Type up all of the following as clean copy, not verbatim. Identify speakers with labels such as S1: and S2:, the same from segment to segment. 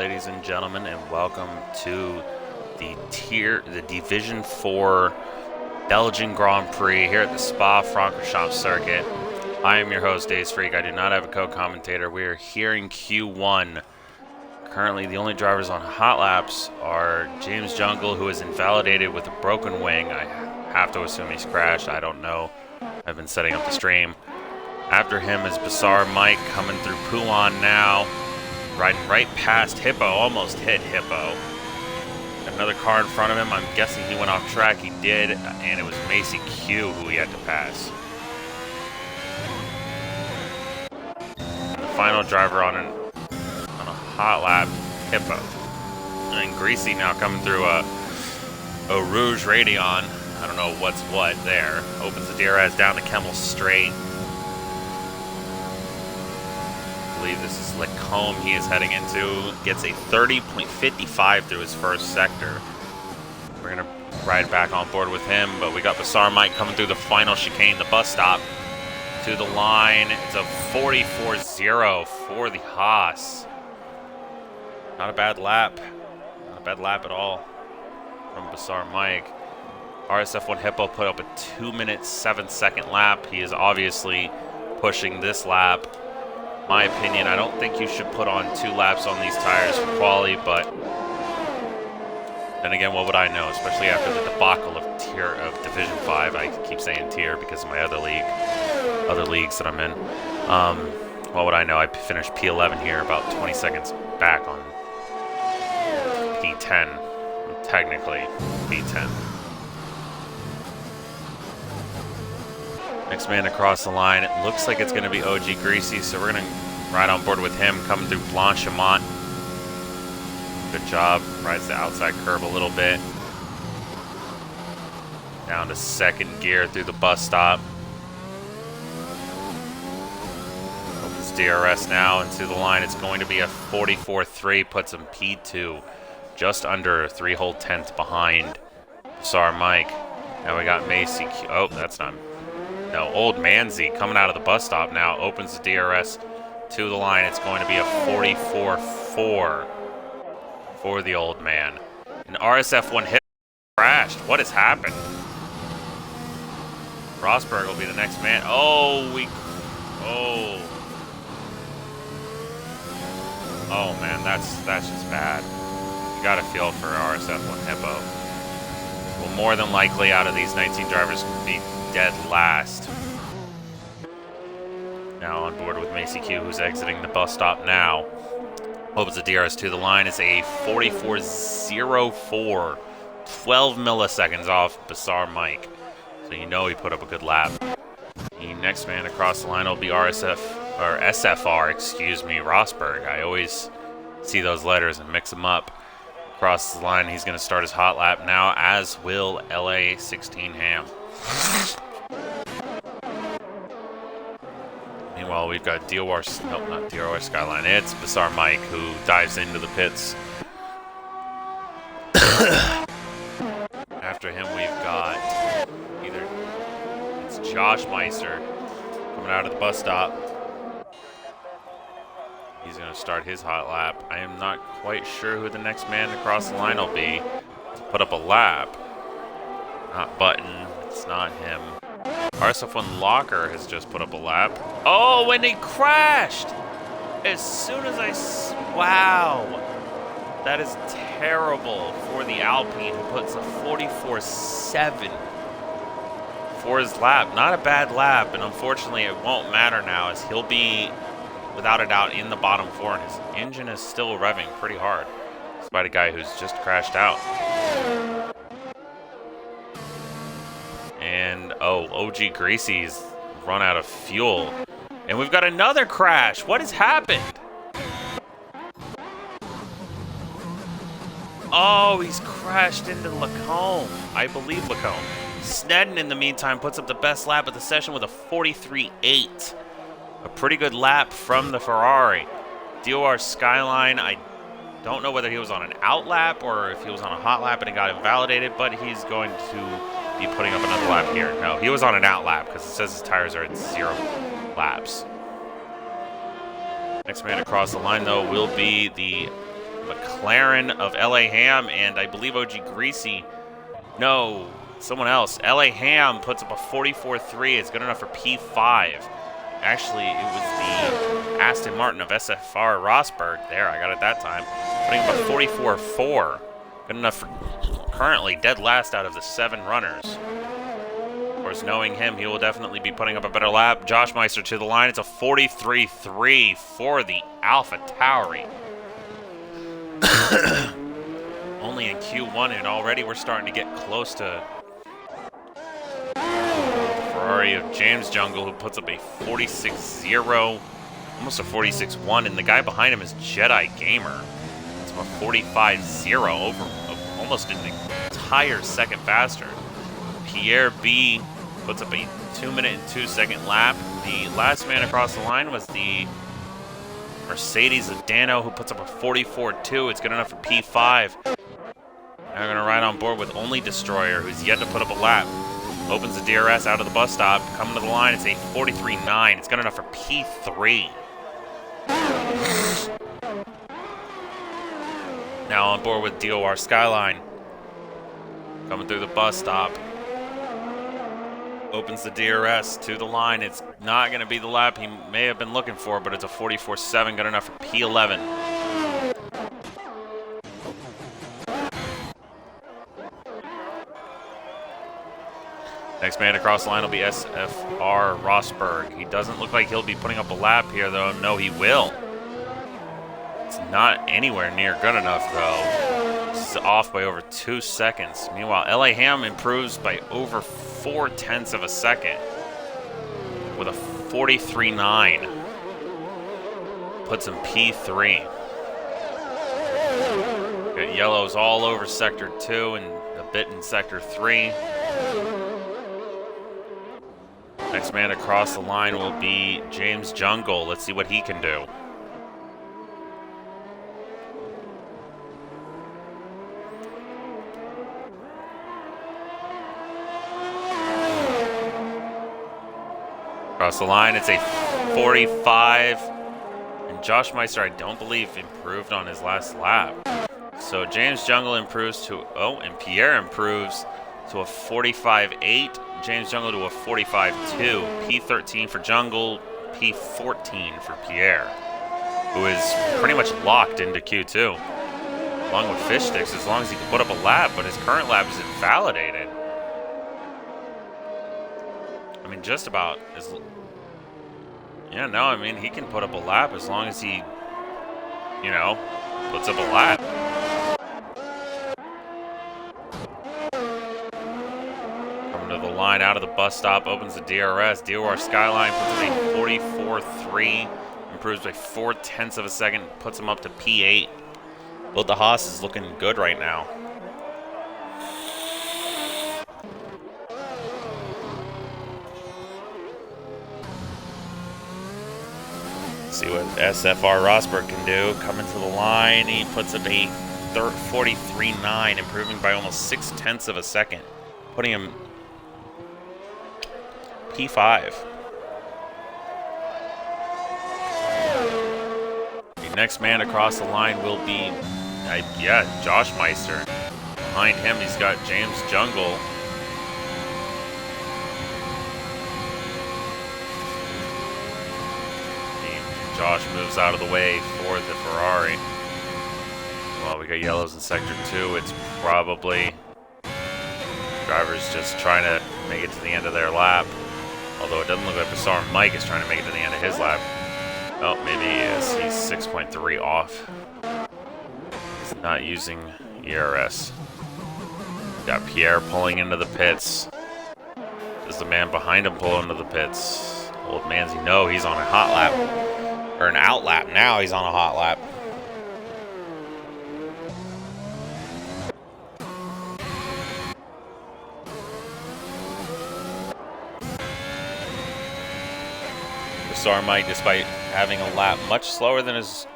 S1: ladies and gentlemen, and welcome to the Division 4 Belgian Grand Prix here at the Spa-Francorchamps circuit. I am your host, Days Freak. I do not have a co-commentator. We are here in Q1. Currently, the only drivers on hot laps are James Jungle, who is invalidated with a broken wing. I have to assume he's crashed. I don't know. I've been setting up the stream. After him is Bizarre Mike coming through Poulan now. Riding right past Hippo, almost hit Hippo. Another car in front of him, I'm guessing he went off track. He did, and it was Macy Q who he had to pass. And the final driver on a hot lap, Hippo. And Greasy now coming through a Rouge Radeon. I don't know what's what there. Opens the DRS down to Kemmel straight. I believe this is Lacombe he is heading into. Gets a 30.55 through his first sector. We're going to ride back on board with him, but we got Bizarre Mike coming through the final chicane, the bus stop. To the line, it's a 44-0 for the Haas. Not a bad lap. Not a bad lap at all from Bizarre Mike. RSF1 Hippo put up a 2-minute 7-second lap. He is obviously pushing this lap. My opinion, I don't think you should put on 2 laps on these tires for quali, but then again, what would I know? Especially after the debacle of Division 5. I keep saying tier because of my other leagues that I'm in. What would I know? I finished P11 here, about 20 seconds back on P10, technically P10. Next man across the line, it looks like it's going to be OG Greasy, so we're going to ride on board with him, coming through Blanchimont. Good job, rides the outside curve a little bit. Down to second gear through the bus stop. Opens DRS now into the line. It's going to be a 44.3, puts him P2, just under 3 whole tenths behind Bizarre Mike. Now we got Macy Q. Oh, that's not... No, Old Manzi coming out of the bus stop now, opens the DRS to the line. It's going to be a 44.4 for the old man. An RSF1 hit crashed. What has happened? Rosberg will be the next man. Oh, man, that's just bad. You got to feel for RSF1 Hippo. Well, more than likely, out of these 19 drivers, be dead last. Now on board with Macy Q, who's exiting the bus stop now. Opens the DRS to the line. It's a 44.04, 12 milliseconds off Bizarre Mike. So you know he put up a good lap. The next man across the line will be SFR, excuse me, Rosberg. I always see those letters and mix them up. Across the line, he's going to start his hot lap now, as will LA16 Ham. Meanwhile, we've got DOR Skyline. It's Bizarre Mike who dives into the pits. After him, we've got it's Josh Meister coming out of the bus stop. He's going to start his hot lap. I am not quite sure who the next man across the line will be to put up a lap. Not Button. It's not him. RSF1 Locker has just put up a lap. Oh, and he crashed! As soon as wow! That is terrible for the Alpine, who puts a 44.7 for his lap. Not a bad lap, and unfortunately it won't matter now, as he'll be, without a doubt, in the bottom 4, and his engine is still revving pretty hard, despite a guy who's just crashed out. And, OG Greasy's run out of fuel. And we've got another crash. What has happened? Oh, he's crashed into Lacombe. I believe Lacombe. Snedden, in the meantime, puts up the best lap of the session with a 43.8. A pretty good lap from the Ferrari. DOR Skyline, I don't know whether he was on an out lap or if he was on a hot lap and he got invalidated, but he's going to be putting up another lap here. No, he was on an out lap because it says his tires are at 0 laps. Next man across the line, though, will be the McLaren of LA Ham, and I believe OG Greasy. No, someone else. LA Ham puts up a 44.3. It's good enough for P5. Actually, it was the Aston Martin of SFR Rosberg. There, I got it that time. Putting up a 44.4. Good enough for currently dead last out of the 7 runners. Of course, knowing him, he will definitely be putting up a better lap. Josh Meister to the line. It's a 43.3 for the Alpha Tauri. Only in Q1, and already we're starting to get close to Ferrari of James Jungle, who puts up a 46.0, almost a 46.1, and the guy behind him is Jedi Gamer. It's a 45.0, over almost an entire second faster. Pierre B puts up a 2-minute and 2-second lap. The last man across the line was the Mercedes of Dano, who puts up a 44.2. It's good enough for P5. Now we're going to ride on board with only Destroyer, who's yet to put up a lap. Opens the DRS out of the bus stop. Coming to the line, it's a 43.9. It's good enough for P3. Now on board with DOR Skyline. Coming through the bus stop. Opens the DRS to the line. It's not going to be the lap he may have been looking for, but it's a 44.7, good enough for P11. Next man across the line will be SFR Rosberg. He doesn't look like he'll be putting up a lap here, though. No, he will. It's not anywhere near good enough, though. This is off by over 2 seconds. Meanwhile, LA Ham improves by over 0.4 of a second with a 43.9. Puts him P3. Got yellows all over Sector 2 and a bit in Sector 3. Next man across the line will be James Jungle. Let's see what he can do. Across the line, it's a 45. And Josh Meister, I don't believe, improved on his last lap. So James Jungle improves to, and Pierre improves to a 45.8. James Jungle to a 45.2. P13 for Jungle, P14 for Pierre, who is pretty much locked into Q2, along with Fish Sticks, as long as he can put up a lap, but his current lap is invalidated. I mean, just about as... Yeah, no, I mean, he can put up a lap as long as he, you know, puts up a lap. Coming to the line out of the bus stop, opens the DRS. DOR Skyline puts in a 44.3, improves by 0.4 of a second, puts him up to P8. But the Haas is looking good right now. See what SFR Rosberg can do. Coming to the line, he puts up a 43.9, improving by almost 0.6 of a second, putting him P5. The next man across the line will be, Josh Meister. Behind him, he's got James Jungle. Josh moves out of the way for the Ferrari. Well, we got yellows in Sector 2. It's probably drivers just trying to make it to the end of their lap. Although it doesn't look like Bassar Mike is trying to make it to the end of his lap. Oh, maybe he is. He's 6.3 off. He's not using ERS. Got Pierre pulling into the pits. Does the man behind him pull into the pits? Old Manzi, no, he's on a hot lap. Or an out lap. Now he's on a hot lap. Bassar Mike, despite having a lap much slower than his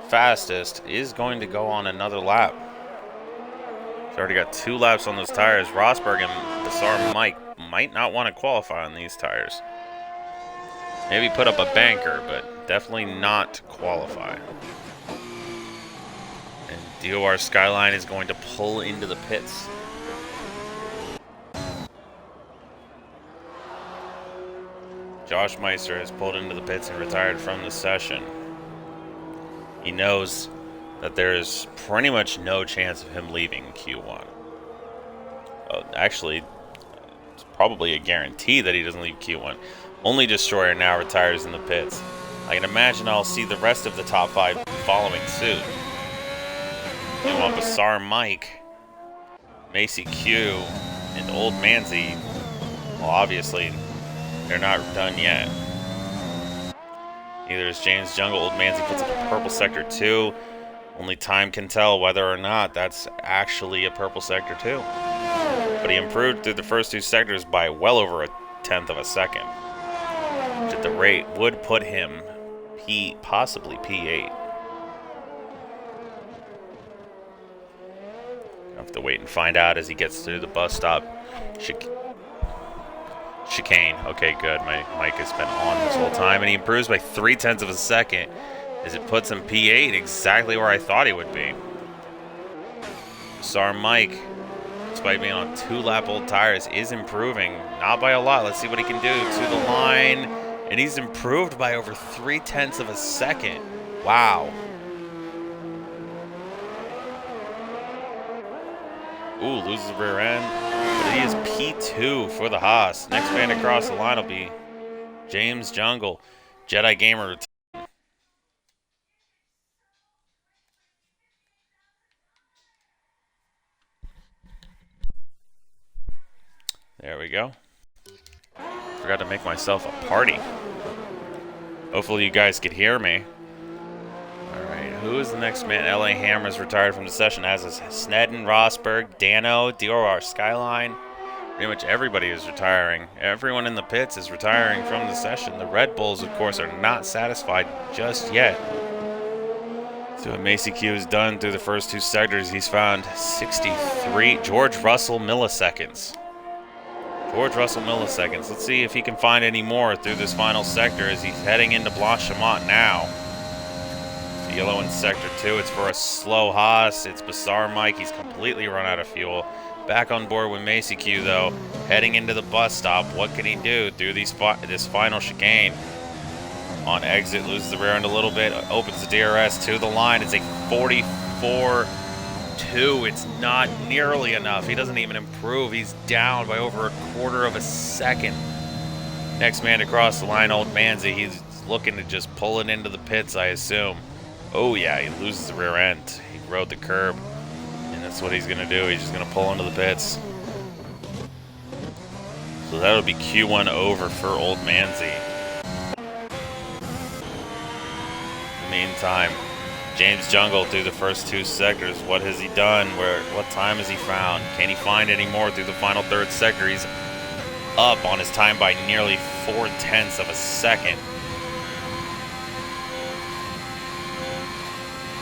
S1: fastest, is going to go on another lap. He's already got 2 laps on those tires. Rosberg and Bassar Mike might not want to qualify on these tires. Maybe put up a banker, but definitely not qualify. DOR Skyline is going to pull into the pits. Josh Meister has pulled into the pits and retired from the session. He knows that there is pretty much no chance of him leaving Q1. Actually, it's probably a guarantee that he doesn't leave Q1. Only Destroyer now retires in the pits. I can imagine I'll see the rest of the top 5 following suit. They want Bassar Mike, Macy Q, and Old Manzi. Well, obviously, they're not done yet. Neither is James Jungle. Old Manzi puts up a purple sector 2. Only time can tell whether or not that's actually a purple sector 2. But he improved through the first 2 sectors by well over a 1/10 of a second, which at the rate would put him possibly P8. I'll have to wait and find out as he gets through the bus stop chicane. Okay, good. My mic has been on this whole time, and he improves by 0.3 of a second as it puts him P8, exactly where I thought he would be. Sar Mike, despite being on 2-lap old tires, is improving. Not by a lot. Let's see what he can do. To the line, and he's improved by over 0.3 of a second. Wow. Ooh, loses the rear end. But he is P2 for the Haas. Next man across the line will be James Jungle. Jedi Gamer. There we go. Forgot to make myself a party. Hopefully you guys could hear me. Alright, who is the next man? LA Hammer's retired from the session, as is Snedden, Rosberg, Dano, DOR Skyline. Pretty much everybody is retiring. Everyone in the pits is retiring from the session. The Red Bulls, of course, are not satisfied just yet. So what Macy Q has done through the first 2 sectors, he's found 63 George Russell milliseconds. Let's see if he can find any more through this final sector as he's heading into Blanchimont now. The yellow in sector 2, it's for a slow Haas. It's Bassar Mike. He's completely run out of fuel. Back on board with Macy Q, though. Heading into the bus stop. What can he do through this final chicane? On exit, loses the rear end a little bit. Opens the DRS to the line. It's a 44-2. It's not nearly enough. He doesn't even improve. He's down by over 1/4 of a second. Next man to cross the line, Old Manzi. He's looking to just pull it into the pits, I assume. Oh yeah, he loses the rear end. He rode the curb, and that's what he's going to do. He's just going to pull into the pits. So that'll be Q1 over for Old Manzi. In the meantime, James Jungle through the first 2 sectors. What has he done? What time has he found? Can he find any more through the final 3rd sector? He's up on his time by nearly 0.4 of a second.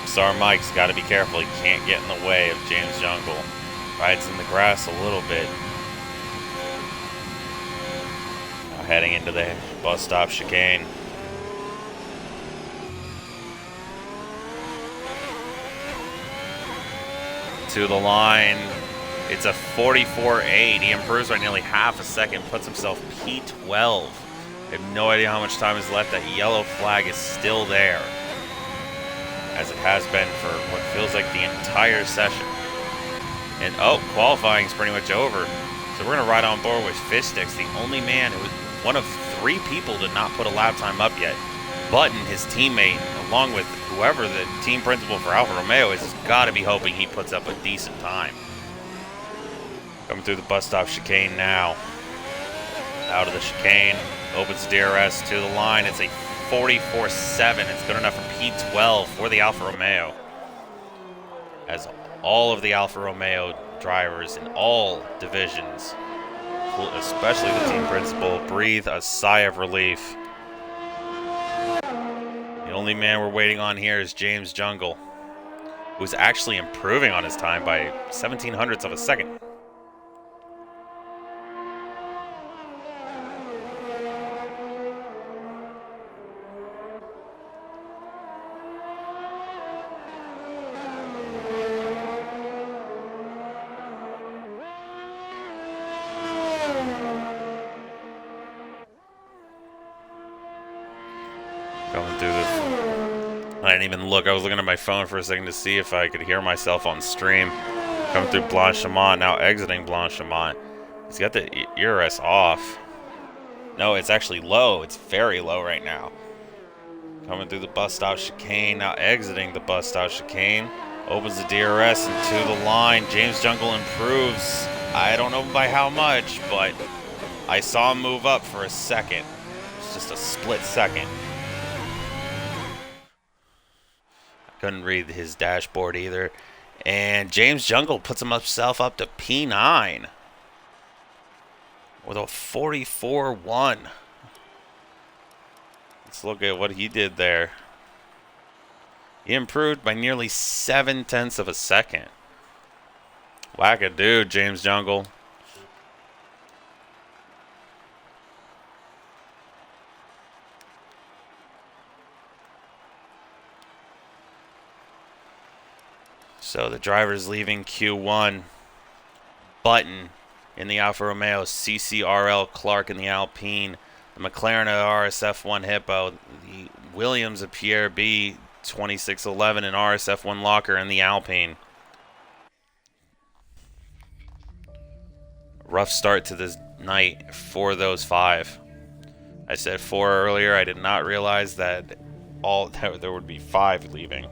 S1: Sar Mike's got to be careful. He can't get in the way of James Jungle. Rides in the grass a little bit. Now heading into the bus stop chicane. To the line. It's a 44.8. He improves by nearly 1/2 a second, puts himself P12. I have no idea how much time is left. That yellow flag is still there, as it has been for what feels like the entire session. And qualifying is pretty much over. So we're gonna ride on board with Fish Sticks, the only man who was one of 3 people to not put a lap time up yet. Button, his teammate, along with whoever the team principal for Alfa Romeo is, has got to be hoping he puts up a decent time. Coming through the bus stop chicane now. Out of the chicane, opens DRS to the line. It's a 44.7. It's good enough for P12 for the Alfa Romeo, as all of the Alfa Romeo drivers in all divisions, especially the team principal, breathe a sigh of relief. The only man we're waiting on here is James Jungle, who's actually improving on his time by 0.17 of a second. Coming through the... I didn't even look. I was looking at my phone for a second to see if I could hear myself on stream. Coming through Blanchimont, now exiting Blanchimont. He's got the ERS off. No, it's actually low. It's very low right now. Coming through the bus stop chicane, now exiting the bus stop chicane. Opens the DRS into the line. James Jungle improves. I don't know by how much, but I saw him move up for a second. It's just a split second. Couldn't read his dashboard either. And James Jungle puts himself up to P9 with a 44-1. Let's look at what he did there. He improved by nearly 0.7 of a second. Whack-a-dude, James Jungle. So the driver's leaving Q1. Button in the Alfa Romeo, CCRL Clark in the Alpine, the McLaren RSF1 Hippo, the Williams of Pierre B 2611 and RSF1 Locker in the Alpine. Rough start to this night for those 5. I said 4 earlier. I did not realize that there would be 5 leaving.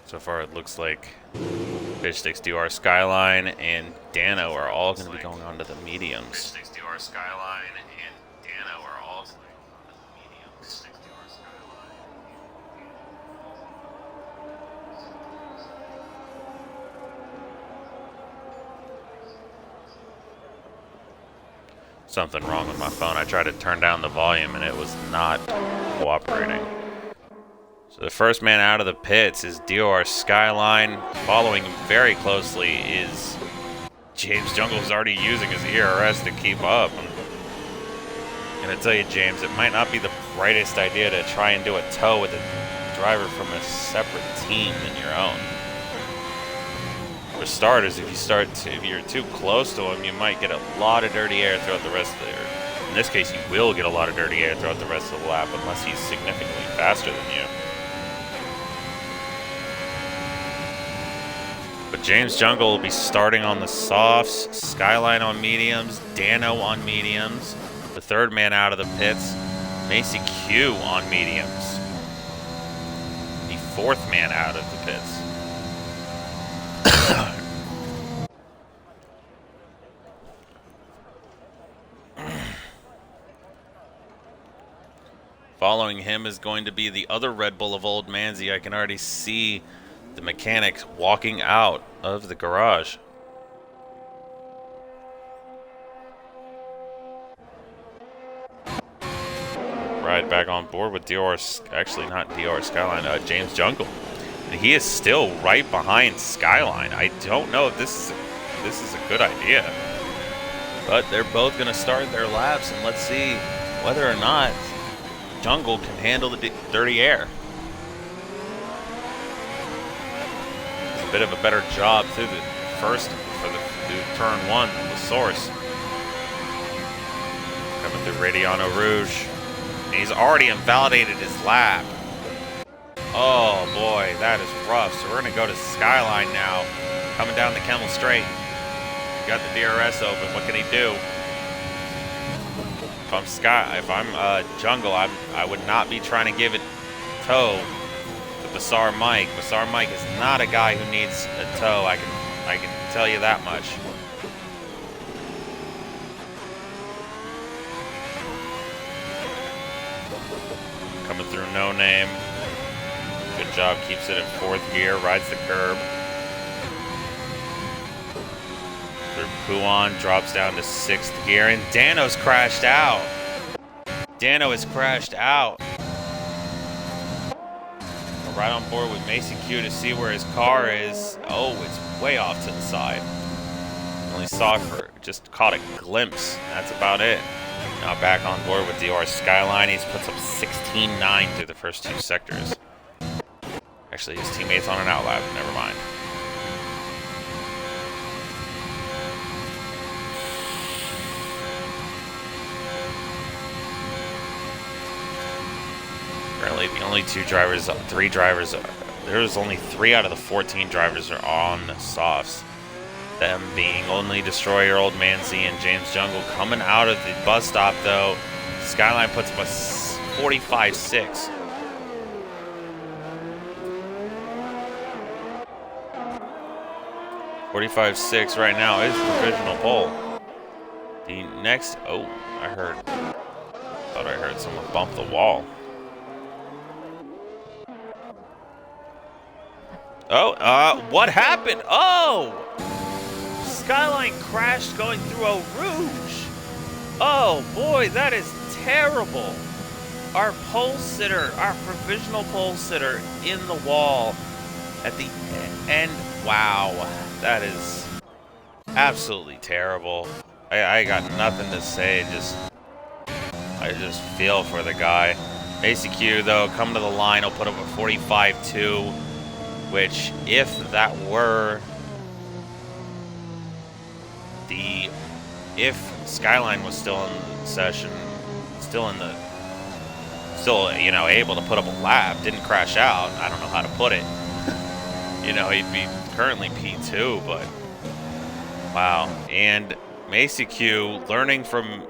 S1: So far, it looks like Fish Sticks DR Skyline and Dano are all going to be going on to the mediums. Fish Sticks DR Skyline and Dano are all going on to the mediums. Something wrong with my phone. I tried to turn down the volume and it was not cooperating. So the first man out of the pits is DOR Skyline. Following very closely is James Jungle, who's already using his ERS to keep up. I'm going to tell you, James, it might not be the brightest idea to try and do a tow with a driver from a separate team than your own. For starters, if you're too close to him, you might get a lot of dirty air throughout the rest of the year. In this case, you will get a lot of dirty air throughout the rest of the lap unless he's significantly faster than you. But James Jungle will be starting on the softs, Skyline on mediums, Dano on mediums. The third man out of the pits, Macy Q on mediums. The fourth man out of the pits. Following him is going to be the other Red Bull of Old Manzi. I can already see the mechanics walking out of the garage. Ride back on board with DR, actually not DR Skyline, James Jungle. And he is still right behind Skyline. I don't know if this is a good idea. But they're both going to start their laps, and let's see whether or not Jungle can handle the dirty air. A bit of a better job through the first through turn 1 than the Source. Coming through Radiano Rouge. And he's already invalidated his lap. Oh boy, that is rough. So we're going to go to Skyline now. Coming down the Kemmel Straight. Got the DRS open. What can he do? If I'm Jungle, I would not be trying to give it tow to Bassar Mike. Bassar Mike is not a guy who needs a tow. I can tell you that much. Coming through No Name. Good job, keeps it in 4th gear, rides the curb. Through Puan, drops down to 6th gear, and Dano's crashed out. Dano has crashed out. right on board with Macy Q to see where his car is. Oh, it's way off to the side. Only saw it for, just caught a glimpse. That's about it. Now back on board with DR Skyline. He's puts up 16.9 through the first 2 sectors. Actually, his teammate's on an outlap. Never mind. Currently, the only 3 drivers, there's only 3 out of the 14 drivers are on softs. Them being Only Destroyer, Old Man Z, and James Jungle. Coming out of the bus stop, though, Skyline puts up a 45.6. .45.6 right now is provisional pole. The next, oh, thought I heard someone bump the wall. Oh, what happened? Oh! Skyline crashed going through Eau Rouge. Oh boy, that is terrible. Our pole sitter, our provisional pole sitter in the wall at the end. Wow, that is absolutely terrible. I got nothing to say. I just feel for the guy. ACQ though, come to the line, he'll put up a 45.2, which if that were if Skyline was still in session, still you know, able to put up a lap, didn't crash out, I don't know how to put it. You know, he'd be currently P2, but wow. And Macy Q learning from,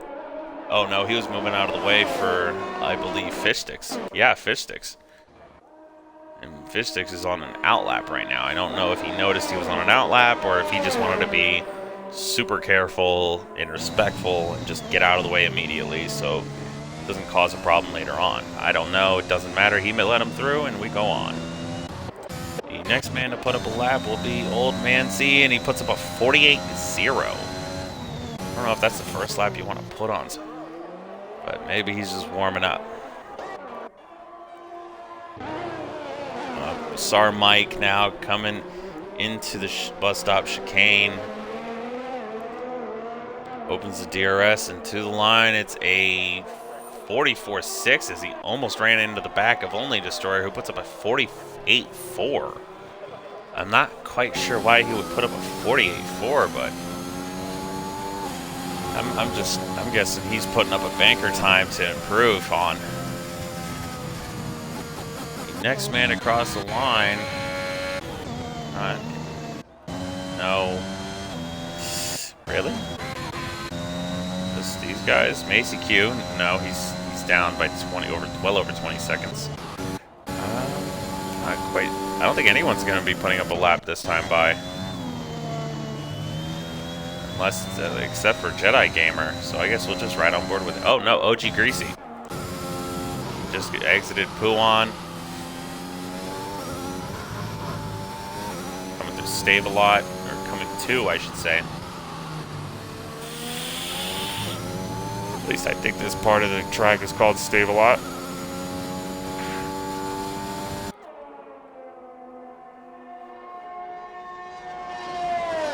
S1: oh no, he was moving out of the way for, I believe, Fish Sticks. Yeah, Fish Sticks. And Fish Sticks is on an outlap right now. I don't know if he noticed he was on an outlap or if he just wanted to be super careful and respectful and just get out of the way immediately so it doesn't cause a problem later on. I don't know. It doesn't matter. He may let him through and we go on. The next man to put up a lap will be Old Man Z, and he puts up a 48.0. I don't know if that's the first lap you want to put on, but maybe he's just warming up. Sar Mike now coming into the bus stop chicane. Opens the DRS and to the line. It's a 44.6 as he almost ran into the back of Only Destroyer, who puts up a 48.4. I'm not quite sure why he would put up a 48.4, but I'm guessing he's putting up a banker time to improve on. The next man across the line. No. Really? These guys. Macy Q. No, he's down by well over 20 seconds. Not quite. I don't think anyone's going to be putting up a lap this time by. Unless, except for Jedi Gamer. So I guess we'll just ride on board with, oh no, OG Greasy. Just exited Puan. Coming through Stave-A-Lot, or coming to, I should say. At least I think this part of the track is called Stave-A-Lot.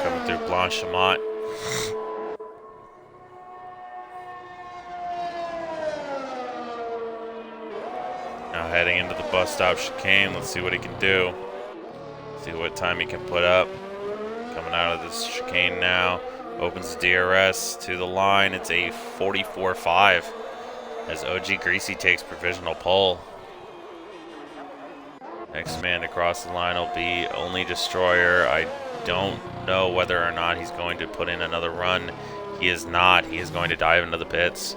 S1: Coming through Blanchimont. Now heading into the bus stop chicane. Let's see what he can do. See what time he can put up. Coming out of this chicane now. Opens the DRS to the line. It's a 44.5 as OG Greasy takes provisional pole. Next man to cross the line will be Only Destroyer. I don't know whether or not he's going to put in another run. He is not. He is going to dive into the pits.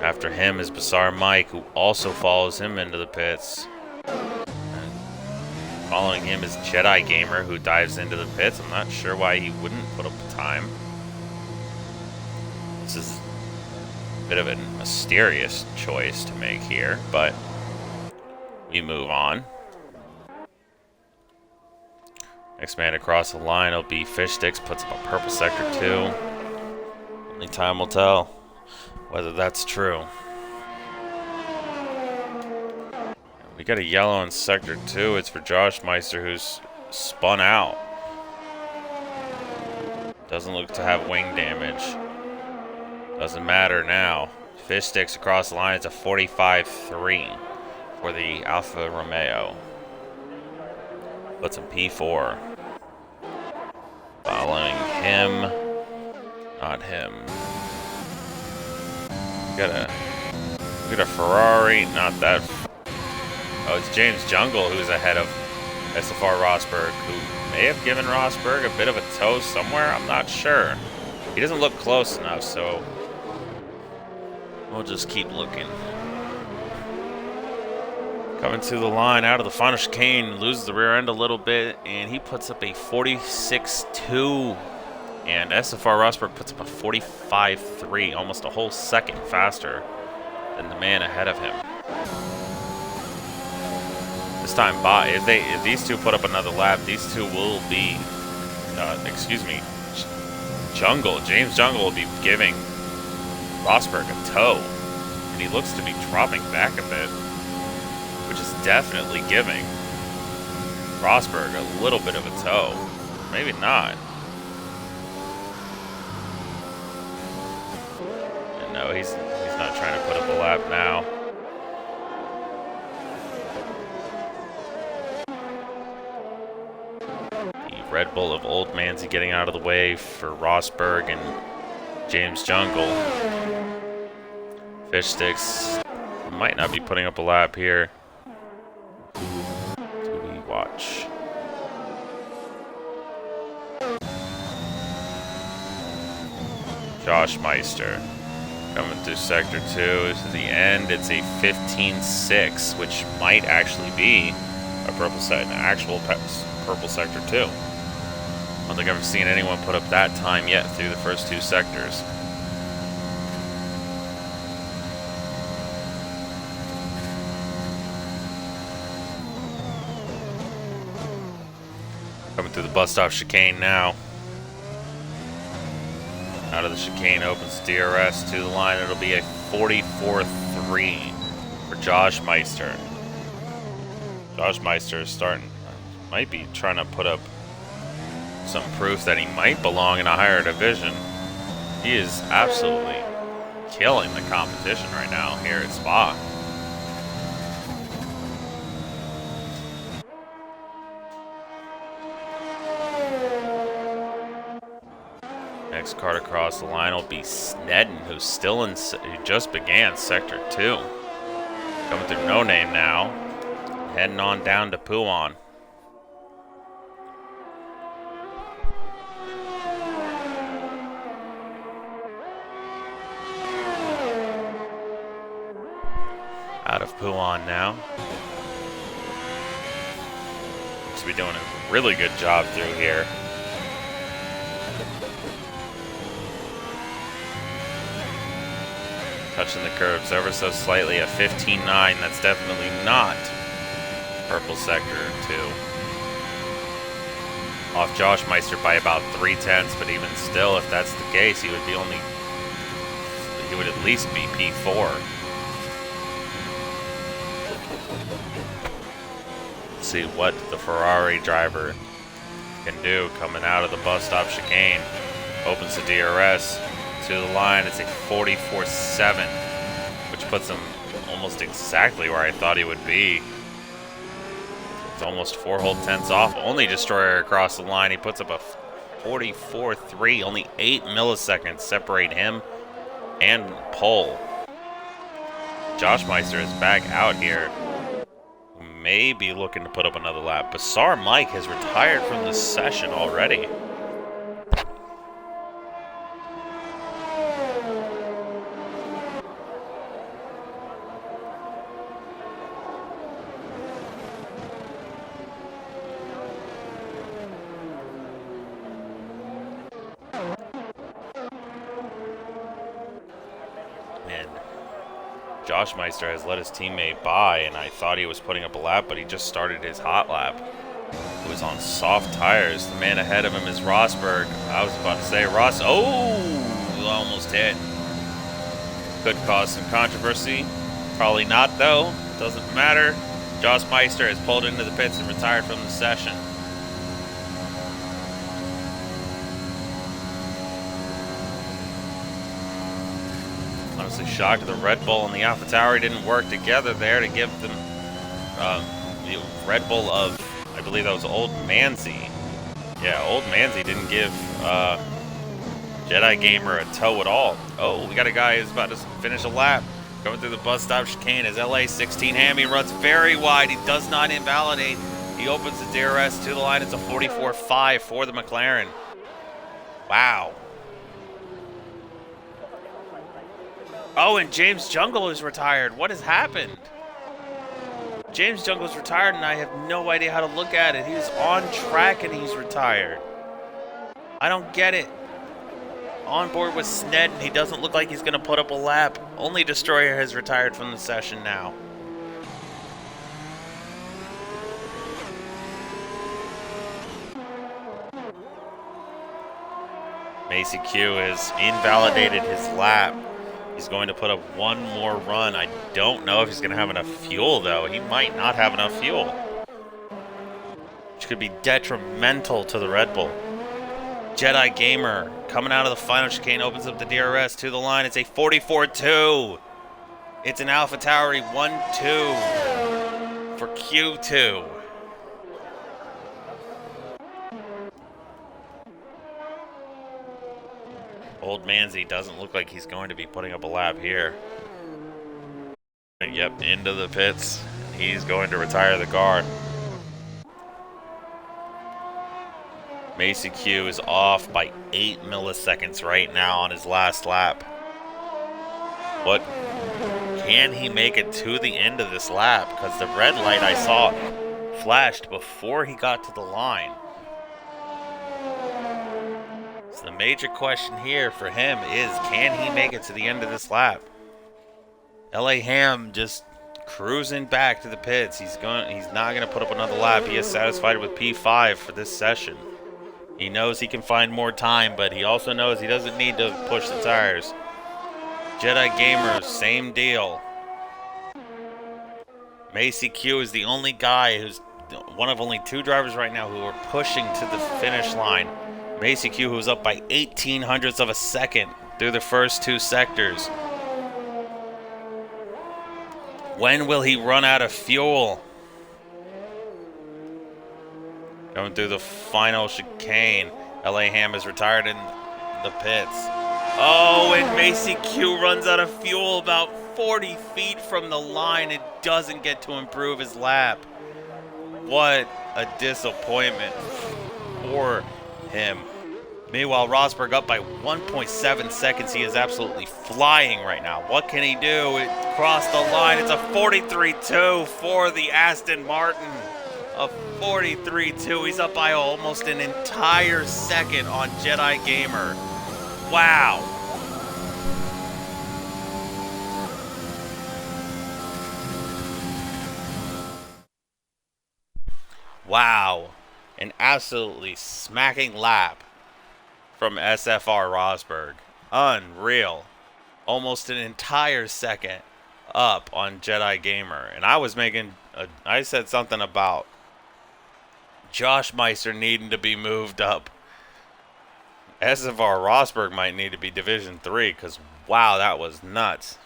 S1: After him is Bizarre Mike, who also follows him into the pits. And following him is Jedi Gamer, who dives into the pits. I'm not sure why he wouldn't put up the time. This is a bit of a mysterious choice to make here, but we move on. Next man across the line will be Fish Sticks, puts up a purple sector 2. Only time will tell whether that's true. We got a yellow in Sector 2. It's for Josh Meister, who's spun out. Doesn't look to have wing damage. Doesn't matter now. Fish sticks across the line. It's a 45-3 for the Alfa Romeo. Puts him P4. Following him. Not him. We got a Ferrari. Not that. Oh, it's James Jungle who's ahead of SFR Rosberg, who may have given Rosberg a bit of a toe somewhere. I'm not sure. He doesn't look close enough, so we'll just keep looking. Coming to the line out of the final chicane, loses the rear end a little bit, and he puts up a 46-2. And SFR Rosberg puts up a 45-3, almost a whole second faster than the man ahead of him. This time by, if these two put up another lap, these two will be, James Jungle will be giving Rosberg a toe. And he looks to be dropping back a bit, which is definitely giving Rosberg a little bit of a toe. Maybe not. And no, he's not trying to put up a lap now. Red Bull of Old Manzi getting out of the way for Rosberg and James Jungle. Fish sticks might not be putting up a lap here. Do we watch? Josh Meister coming through Sector 2 to the end. It's a 15-6, which might actually be a purple set, an actual purple Sector 2. I don't think I've ever seen anyone put up that time yet through the first two sectors. Coming through the bus stop chicane now. Out of the chicane opens DRS to the line. It'll be a 44-3 for Josh Meister. Josh Meister is might be trying to put up some proof that he might belong in a higher division. He is absolutely killing the competition right now here at Spa. Next card across the line will be Snedden, who just began Sector 2. Coming through No Name now, heading on down to Pouan. Out of Pouan now. Looks to be doing a really good job through here. Touching the curbs ever so slightly at 15.9. That's definitely not purple sector 2. Off Josh Meister by about 0.3, but even still, if that's the case, he would at least be P4. Let's see what the Ferrari driver can do coming out of the bus stop chicane. Opens the DRS to the line. It's a 44.7, which puts him almost exactly where I thought he would be. It's almost 4 whole tenths off. Only Destroyer across the line. He puts up a 44.3. Only 8 milliseconds separate him and pole. Josh Meister is back out here. Maybe looking to put up another lap. Bazaar Mike has retired from the session already. Josh Meister has let his teammate by, and I thought he was putting up a lap, but he just started his hot lap. He was on soft tires. The man ahead of him is Rosberg. I was about to say Ross. Oh, almost hit. Could cause some controversy. Probably not, though. Doesn't matter. Josh Meister has pulled into the pits and retired from the session. Honestly shocked the Red Bull and the AlphaTauri didn't work together there to give them the Red Bull of, I believe that was Old Manzi. Yeah, Old Manzi didn't give Jedi Gamer a tow at all. Oh, we got a guy who's about to finish a lap. Going through the bus stop chicane as LA16 Hammy runs very wide. He does not invalidate. He opens the DRS to the line. It's a 44.5 for the McLaren. Wow. Oh, and James Jungle is retired. What has happened? James Jungle is retired, and I have no idea how to look at it. He's on track, and he's retired. I don't get it. On board with Sned, and he doesn't look like he's going to put up a lap. Only Destroyer has retired from the session now. Macy Q has invalidated his lap. He's going to put up one more run. I don't know if he's going to have enough fuel, though. He might not have enough fuel, which could be detrimental to the Red Bull. Jedi Gamer coming out of the final chicane, opens up the DRS to the line. It's a 44.2. It's an AlphaTauri 1-2 for Q2. Old Manzi doesn't look like he's going to be putting up a lap here. Yep, into the pits. He's going to retire the car. Macy Q is off by 8 milliseconds right now on his last lap. What? Can he make it to the end of this lap? Because the red light I saw flashed before he got to the line. So the major question here for him is, can he make it to the end of this lap? LA Ham just cruising back to the pits. He's not going to put up another lap. He is satisfied with P5 for this session. He knows he can find more time, but he also knows he doesn't need to push the tires. Jedi Gamers, same deal. Macy Q is the only guy who's one of only 2 drivers right now who are pushing to the finish line. Macy Q, who's up by 18 hundredths of a second through the first 2 sectors. When will he run out of fuel? Going through the final chicane. LA Ham is retired in the pits. Oh, and Macy Q runs out of fuel about 40 feet from the line and doesn't get to improve his lap. What a disappointment for him. Meanwhile, Rosberg up by 1.7 seconds. He is absolutely flying right now. What can he do? It crossed the line. It's a 43.2 for the Aston Martin. A 43.2. He's up by almost an entire second on Jedi Gamer. Wow. Wow. An absolutely smacking lap from SFR Rosberg. Unreal. Almost an entire second up on Jedi Gamer. And I said something about Josh Meister needing to be moved up. SFR Rosberg might need to be Division 3 because, wow, that was nuts.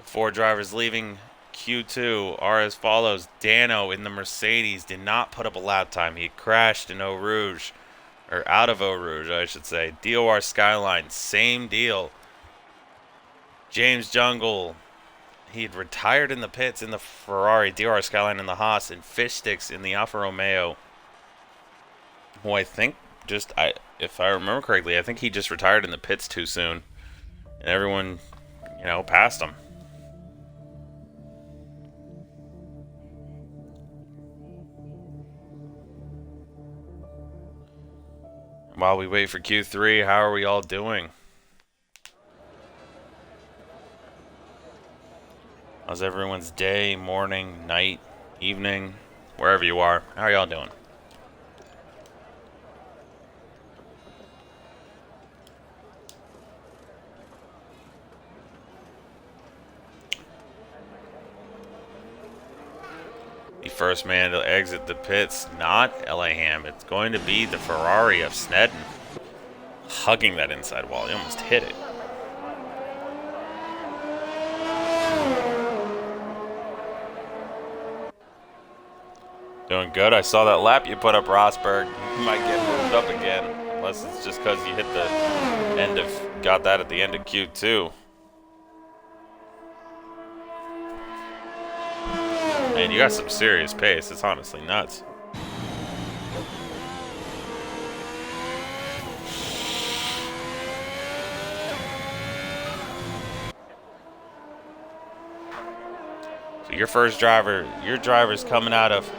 S1: Four drivers leaving Q2 are as follows. Dano in the Mercedes did not put up a lap time. He crashed in Eau Rouge. Or out of Eau Rouge, I should say. DOR Skyline, same deal. James Jungle, he had retired in the pits in the Ferrari, DOR Skyline in the Haas, and Fish Sticks in the Alfa Romeo. Who I think if I remember correctly, I think he just retired in the pits too soon. And everyone, passed him. While we wait for Q3, how are we all doing? How's everyone's day, morning, night, evening, wherever you are? How are y'all doing? first man to exit the pits, not LA Ham. It's going to be the Ferrari of Snedden. Hugging that inside wall. He almost hit it. Doing good. I saw that lap you put up, Rosberg. You might get moved up again. Unless it's just because you hit the end of... got that at the end of Q2. Man, you got some serious pace. It's honestly nuts. So your first driver, your driver's coming out of...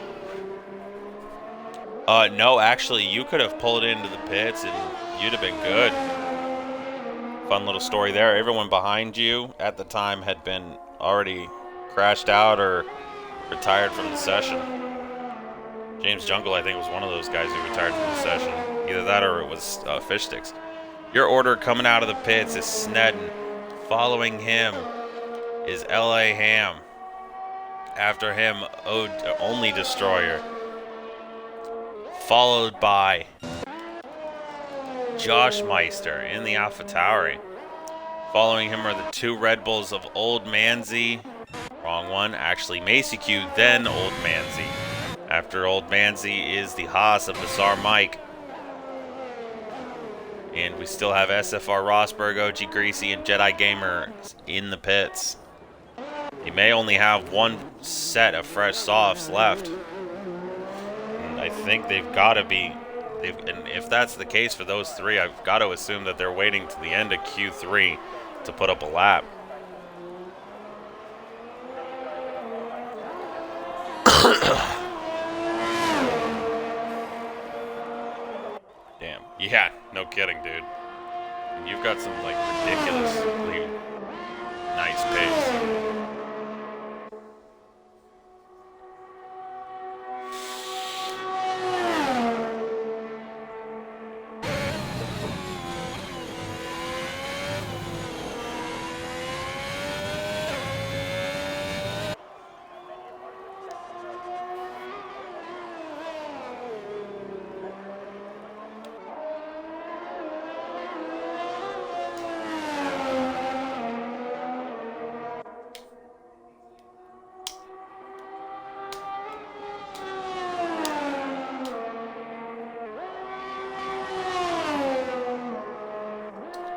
S1: no, actually, you could have pulled into the pits and you'd have been good. Fun little story there. Everyone behind you at the time had been already crashed out or retired from the session. James Jungle, I think, was one of those guys who retired from the session. Either that or it was Fish Sticks. Your order coming out of the pits is Snedden. Following him is LA Ham. After him, Only Destroyer. Followed by Josh Meister in the AlphaTauri. Following him are the two Red Bulls of Old Manzi. Wrong one. Actually, Macy Q, then Old Manzi. After Old Manzi is the Haas of Bizarre Mike. And we still have SFR Rosberg, OG Greasy, and Jedi Gamer in the pits. You may only have one set of fresh softs left. And I think they've got to be... and if that's the case for those three, I've got to assume that they're waiting to the end of Q3 to put up a lap. Damn. Yeah, no kidding, dude. And you've got some, like, ridiculously nice pace.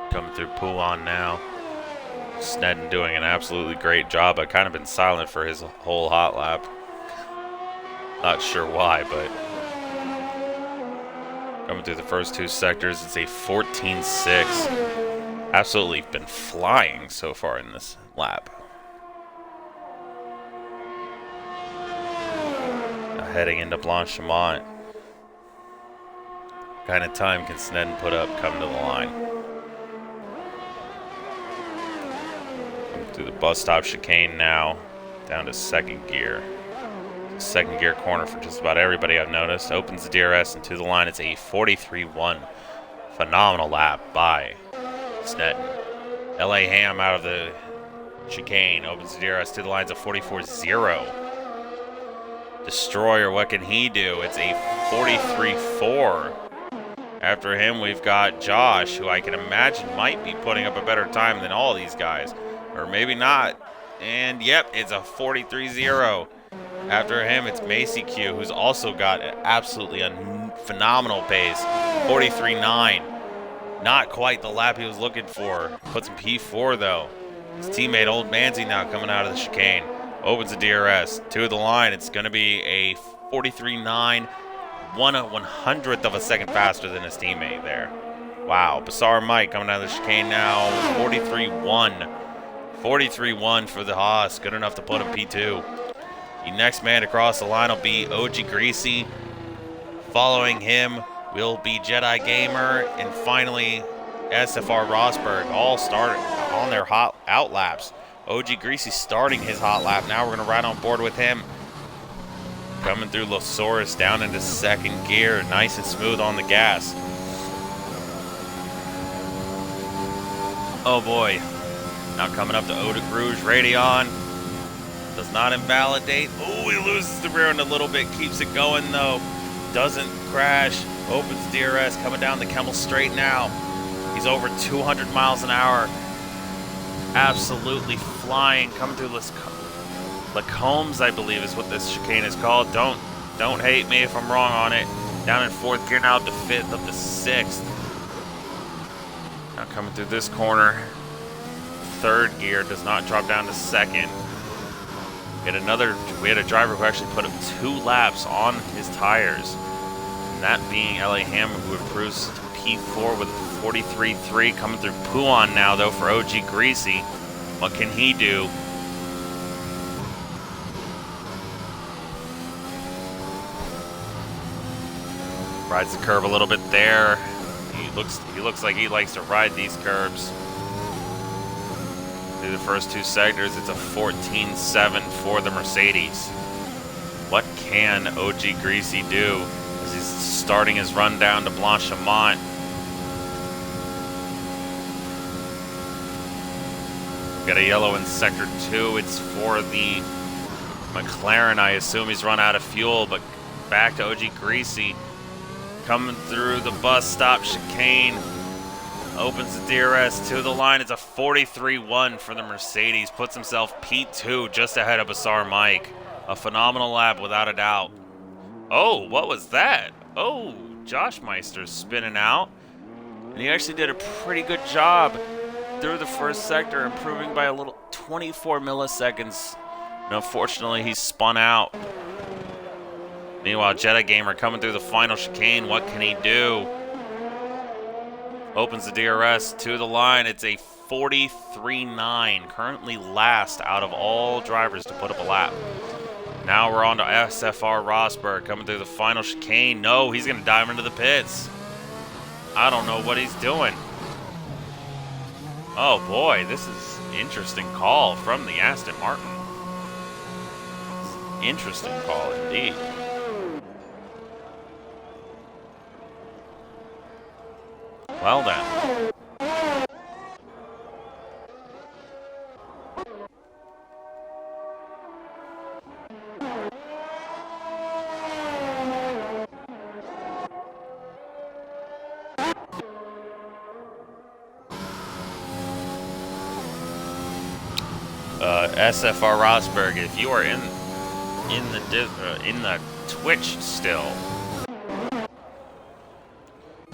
S1: Coming through Poulon now. Snedden doing an absolutely great job. I've kind of been silent for his whole hot lap. Not sure why, but coming through the first two sectors, it's a 14.6. Absolutely been flying so far in this lap. Now heading into Blanchimont. What kind of time can Snedden put up coming to the line? Through the bus stop chicane now, down to second gear. Second gear corner for just about everybody I've noticed. Opens the DRS and to the line. It's a 43.1. Phenomenal lap by Snedden. LA Ham out of the chicane. Opens the DRS to the line. It's a 44.0. Destroyer, what can he do? It's a 43.4. After him, we've got Josh, who I can imagine might be putting up a better time than all these guys. Or maybe not. And yep, it's a 43.0. After him, it's Macy Q, who's also got an absolutely phenomenal pace. 43.9. Not quite the lap he was looking for. Puts in P4 though. His teammate Old Manzi now coming out of the chicane. Opens the DRS. To the line, it's going to be a 43.9. 1/100th of a second faster than his teammate there. Wow. Bizarre Mike coming out of the chicane now. 43.1. 43.1 for the Haas. Good enough to put him P2. The next man to cross the line will be OG Greasy. Following him will be Jedi Gamer. And finally, SFR Rosberg. All started on their hot out laps. OG Greasy starting his hot lap. Now we're going to ride on board with him. Coming through Losaurus down into second gear. Nice and smooth on the gas. Oh boy. Now coming up to Eau de Rouge Radeon. Does not invalidate. Oh, he loses the rear end a little bit. Keeps it going, though. Doesn't crash. Opens DRS. Coming down the Kemmel Straight now. He's over 200 miles an hour. Absolutely flying. Coming through Lacombe's, I believe, is what this chicane is called. Don't hate me if I'm wrong on it. Down in 4th gear now, up to 5th, up to 6th. Now coming through this corner. 3rd gear, does not drop down to 2nd. We had a driver who actually put up 2 laps on his tires. And that being L.A. Hammond, who improves to P4 with 43.3. Coming through Pouan now, though, for OG Greasy. What can he do? Rides the curb a little bit there. He looks like he likes to ride these curbs. Through the first 2 sectors, it's a 14.7 for the Mercedes. What can OG Greasy do as he's starting his run down to Blanchimont? Got a yellow in sector 2. It's for the McLaren. I assume he's run out of fuel, but back to OG Greasy. Coming through the bus stop chicane. Opens the DRS to the line. It's a 43.1 for the Mercedes. Puts himself P2 just ahead of Basar Mike. A phenomenal lap without a doubt. Oh, what was that? Oh, Josh Meister's spinning out. And he actually did a pretty good job through the first sector, improving by a little 24 milliseconds. And unfortunately, he spun out. Meanwhile, Jedi Gamer coming through the final chicane. What can he do? Opens the DRS to the line. It's a 43.9. Currently last out of all drivers to put up a lap. Now we're on to SFR Rosberg coming through the final chicane. No, he's going to dive into the pits. I don't know what he's doing. Oh boy, this is an interesting call from the Aston Martin. Interesting call indeed. Well then. SFR Rosberg, if you are in the Twitch still,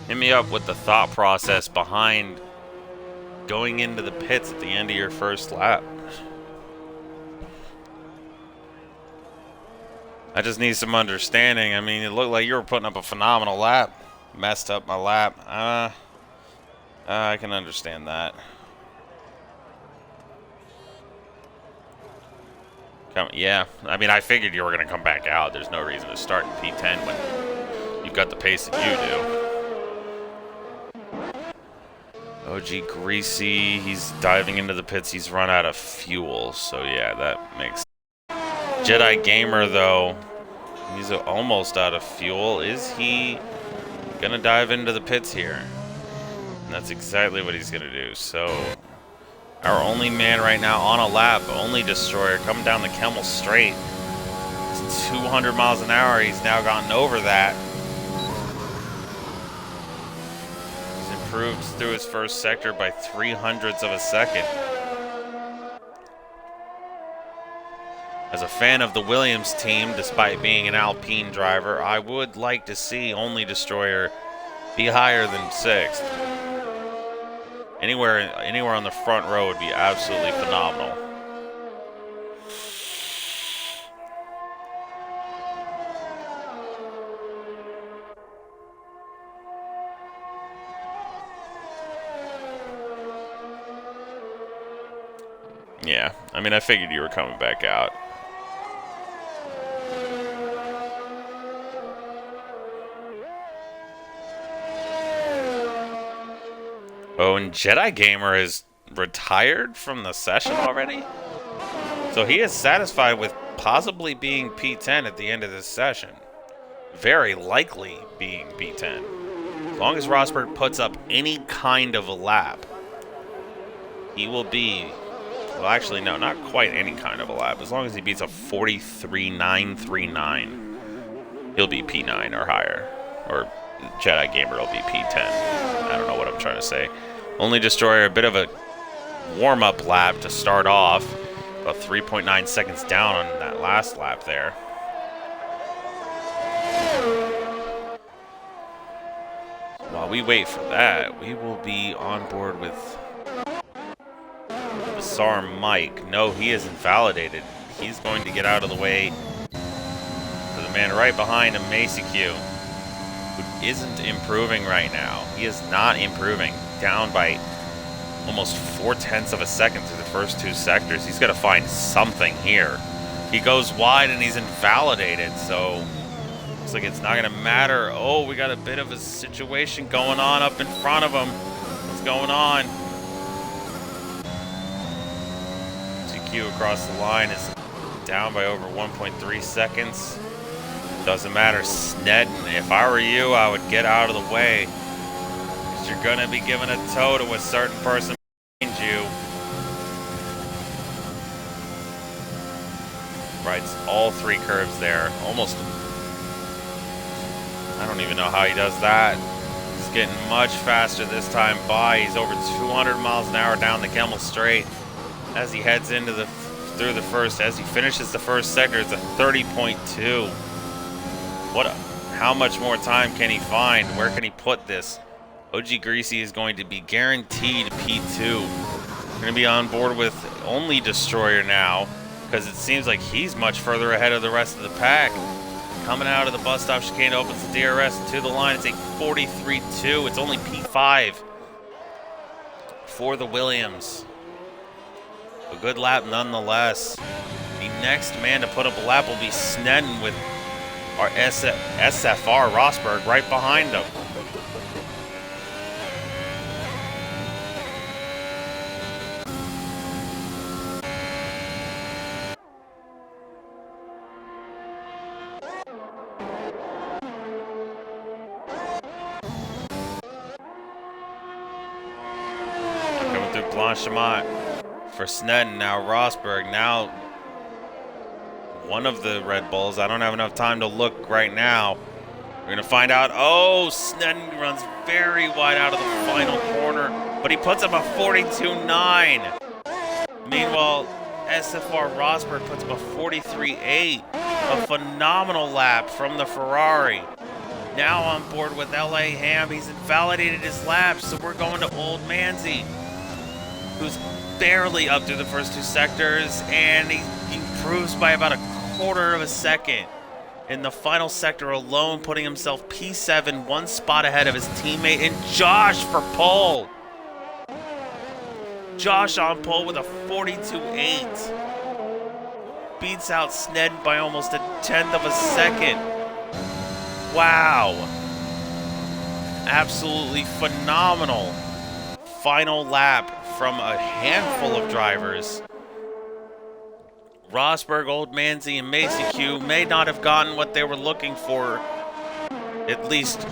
S1: hit me up with the thought process behind going into the pits at the end of your first lap. I just need some understanding. I mean, it looked like you were putting up a phenomenal lap. Messed up my lap. I can understand that. Yeah, I mean, I figured you were going to come back out. There's no reason to start in P10 when you've got the pace that you do. OG Greasy, he's diving into the pits. He's run out of fuel, so yeah, that makes sense. Jedi Gamer, though, he's almost out of fuel. Is he going to dive into the pits here? And that's exactly what he's going to do, so... Our only man right now on a lap, only Destroyer, coming down the Kemmel Straight. It's 200 miles an hour. He's now gotten over that. He's improved through his first sector by 0.03 of a second. As a fan of the Williams team, despite being an Alpine driver, I would like to see only Destroyer be higher than 6th. Anywhere on the front row would be absolutely phenomenal. Yeah, I mean, I figured you were coming back out. Oh, and Jedi Gamer is retired from the session already? So he is satisfied with possibly being P10 at the end of this session. Very likely being P10. As long as Rosberg puts up any kind of a lap, he will be well, actually, no, not quite any kind of a lap. As long as he beats a 43.939, he'll be P9 or higher. Or Jedi Gamer will be P10. I don't know what I'm trying to say. Only Destroyer, a bit of a warm-up lap to start off. About 3.9 seconds down on that last lap there. While we wait for that, we will be on board with Bizarre Mike. No, he is invalidated. He's going to get out of the way for the man right behind him, Macy Q, who isn't improving right now. He is not improving. Down by almost 0.4 of a second through the first two sectors. He's got to find something here. He goes wide and he's invalidated, so looks like it's not going to matter. Oh, we got a bit of a situation going on up in front of him. What's going on? CQ across the line is down by over 1.3 seconds. Doesn't matter. Snedden, if I were you, I would get out of the way. Because you're going to be giving a toe to a certain person behind you. Rides all three curves there. Almost. I don't even know how he does that. He's getting much faster this time by. He's over 200 miles an hour down the Kemmel Straight as he heads into as he finishes the first sector. It's a 30.2. How much more time can he find? Where can he put this? OG Greasy is going to be guaranteed P2. We're going to be on board with only Destroyer now, because it seems like he's much further ahead of the rest of the pack. Coming out of the bus stop chicane, opens the DRS to the line. It's a 43.2. It's only P5 for the Williams. A good lap nonetheless. The next man to put up a lap will be Snedden with our SFR Rosberg right behind him. Coming through Blanchimont for Snedden. Now Rosberg. Now one of the Red Bulls. I don't have enough time to look right now. We're going to find out. Oh, Snedden runs very wide out of the final corner, but he puts up a 42.9. Meanwhile, SFR Rosberg puts up a 43.8. A phenomenal lap from the Ferrari. Now on board with LA Ham. He's invalidated his lap, so we're going to Old Manzi, who's barely up through the first two sectors, and he improves by about a 1/4 of a second in the final sector alone, putting himself P7, one spot ahead of his teammate, and Josh for pole. Josh on pole with a 42.8. Beats out Snedden by almost 1/10 of a second. Wow. Absolutely phenomenal final lap from a handful of drivers. Rosberg, Old Manzi, and Macy Q may not have gotten what they were looking for. At least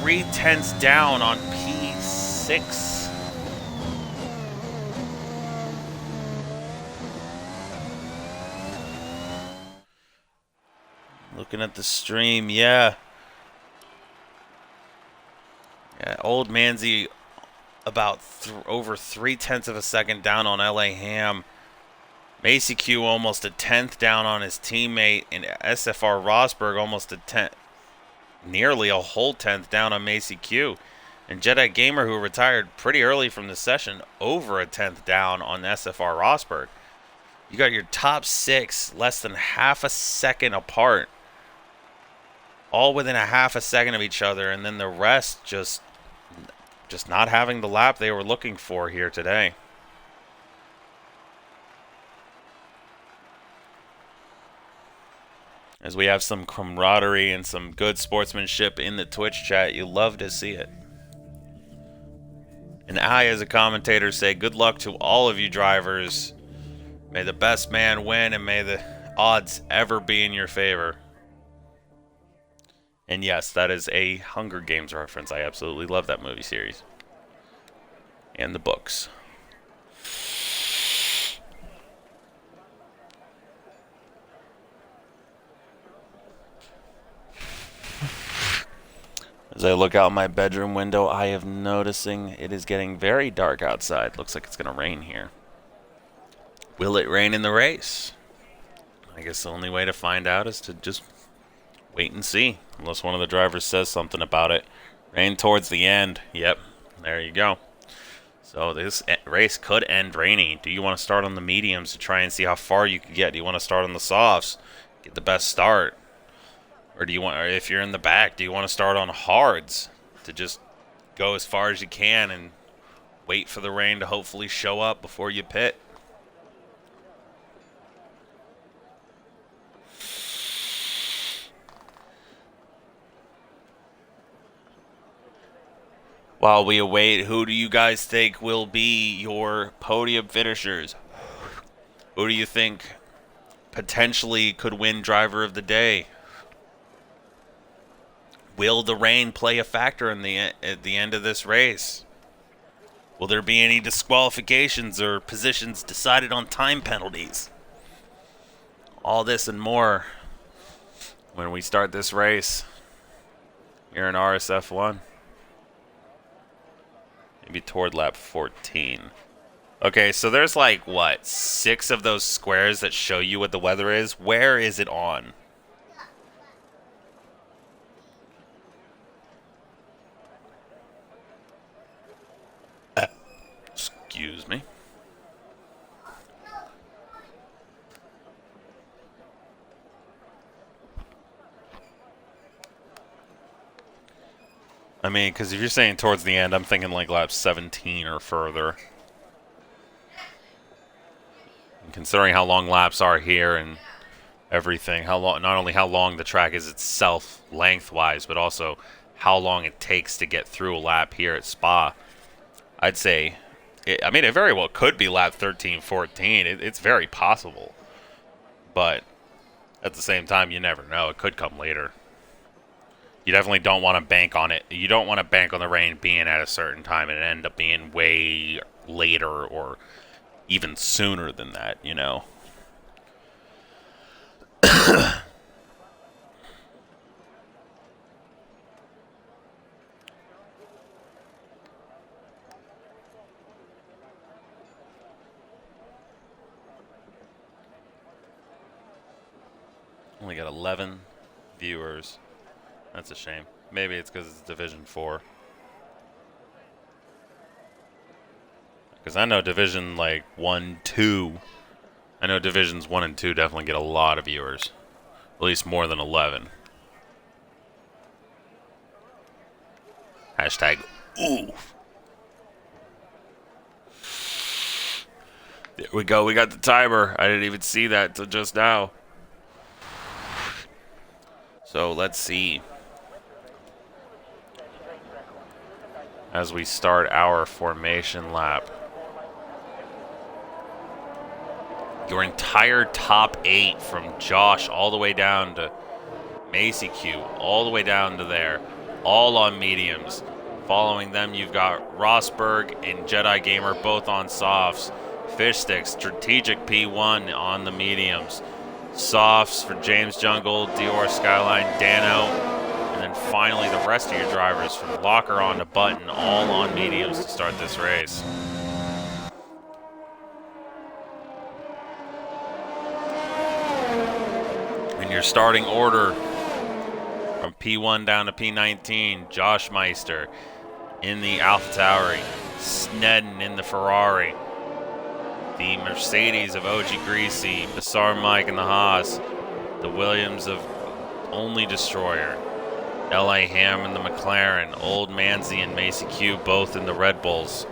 S1: 0.3 down on P6. Looking at the stream, yeah. Old Manzi about over 0.3 of a second down on LA Ham. Macy Q almost 1/10 down on his teammate, and SFR Rosberg almost 1/10, nearly a whole 1/10 down on Macy Q. And Jedi Gamer, who retired pretty early from the session, over 1/10 down on SFR Rosberg. You got your top six less than half a second apart, all within a half a second of each other, and then the rest just not having the lap they were looking for here today. As we have some camaraderie and some good sportsmanship in the Twitch chat, you love to see it. And I, as a commentator, say good luck to all of you drivers. May the best man win, and may the odds ever be in your favor. And yes, that is a Hunger Games reference. I absolutely love that movie series. And the books. As I look out my bedroom window, I am noticing it is getting very dark outside. Looks like it's going to rain here. Will it rain in the race? I guess the only way to find out is to just wait and see. Unless one of the drivers says something about it. Rain towards the end. Yep, there you go. So this race could end rainy. Do you want to start on the mediums to try and see how far you can get? Do you want to start on the softs, get the best start? Or do you want, or if you're in the back, do you want to start on hards to just go as far as you can and wait for the rain to hopefully show up before you pit? While we await, who do you guys think will be your podium finishers? Who do you think potentially could win driver of the day? Will the rain play a factor in at the end of this race? Will there be any disqualifications or positions decided on time penalties? All this and more when we start this race here in RSF1. Maybe toward lap 14. Okay, so there's like, what, 6 of those squares that show you what the weather is? Where is it on? Excuse me. I mean, because if you're saying towards the end, I'm thinking like lap 17 or further. And considering how long laps are here and everything, how long, not only how long the track is itself lengthwise, but also how long it takes to get through a lap here at Spa, I'd say, I mean, it very well could be lap 13, 14. It's very possible. But at the same time, you never know. It could come later. You definitely don't want to bank on it. You don't want to bank on the rain being at a certain time and end up being way later or even sooner than that, you know. Only got 11 viewers. That's a shame. Maybe it's because it's Division 4. Because I know Division, like, 1, 2. I know Divisions 1 and 2 definitely get a lot of viewers. At least more than 11. Hashtag ooh. There we go. We got the timer. I didn't even see that until just now. So let's see. As we start our formation lap. Your entire top 8 from Josh all the way down to Macy Q, all the way down to there, all on mediums. Following them, you've got Rosberg and Jedi Gamer both on softs. Fish Sticks, Strategic P1 on the mediums. Softs for James Jungle, Dior Skyline, Dano, and then finally the rest of your drivers from Locker on to Button, all on mediums to start this race. In your starting order, from P1 down to P19, Josh Meister in the AlphaTauri, Snedden in the Ferrari, the Mercedes of OG Greasy, Bassar Mike in the Haas, the Williams of Only Destroyer, LA Ham in the McLaren, Old Manzi and Macy Q both in the Red Bulls,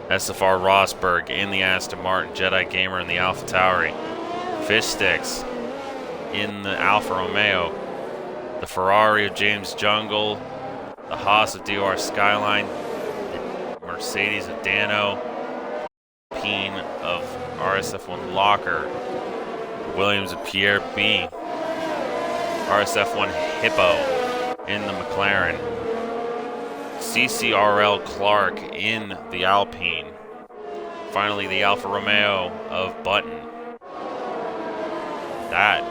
S1: SFR Rosberg in the Aston Martin, Jedi Gamer in the AlphaTauri, Fish Sticks in the Alfa Romeo, the Ferrari of James Jungle, the Haas of Dior Skyline, the Mercedes of Dano, Peen of RSF1 Locker, Williams of Pierre B, RSF1 Hippo in the McLaren, CCRL Clark in the Alpine, finally the Alfa Romeo of Button. That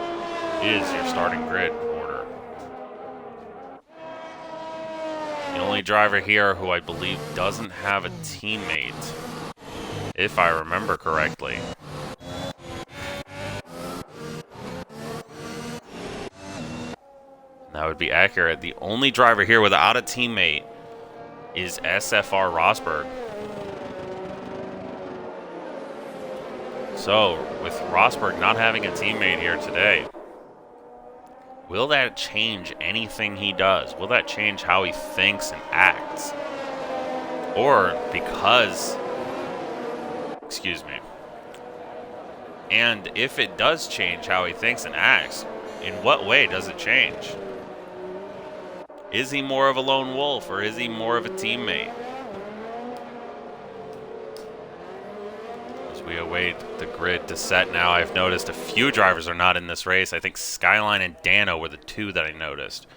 S1: is your starting grid order. The only driver here who I believe doesn't have a teammate, if I remember correctly. That would be accurate. The only driver here without a teammate is SFR Rosberg. So, with Rosberg not having a teammate here today, will that change anything he does? Will that change how he thinks and acts? Or because, excuse me, and if it does change how he thinks and acts, in what way does it change? Is he more of a lone wolf or is he more of a teammate? As we await the grid to set now, I've noticed a few drivers are not in this race. I think Skyline and Dano were the two that I noticed.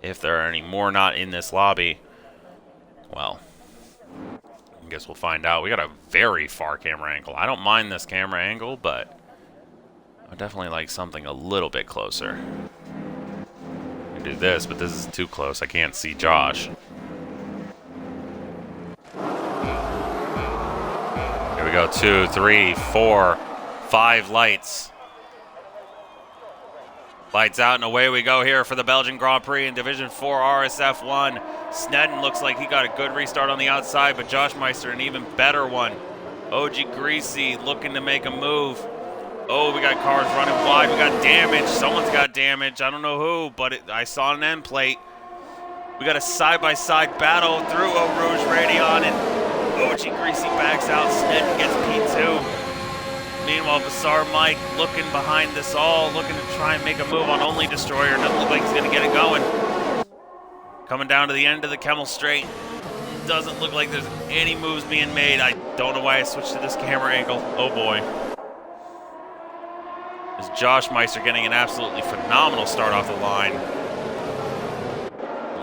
S1: If there are any more not in this lobby, well, I guess we'll find out. We got a very far camera angle. I don't mind this camera angle, but I definitely like something a little bit closer. I can do this, but this is too close. I can't see Josh. Here we go. 2, 3, 4, 5 lights. Lights out and away we go here for the Belgian Grand Prix in Division 4 RSF1. Snedden looks like he got a good restart on the outside, but Josh Meister an even better one. OG Greasy looking to make a move. Oh, we got cars running wide. We got damage. Someone's got damage. I don't know who, but I saw an end plate. We got a side-by-side battle through Eau Rouge Radion, and OG Greasy backs out. Snedden gets P2. Meanwhile, Bassar Mike looking behind this all, looking to try and make a move on Only Destroyer. Doesn't look like he's going to get it going. Coming down to the end of the Kemmel Straight. Doesn't look like there's any moves being made. I don't know why I switched to this camera angle. Oh boy. Is Josh Meister getting an absolutely phenomenal start off the line.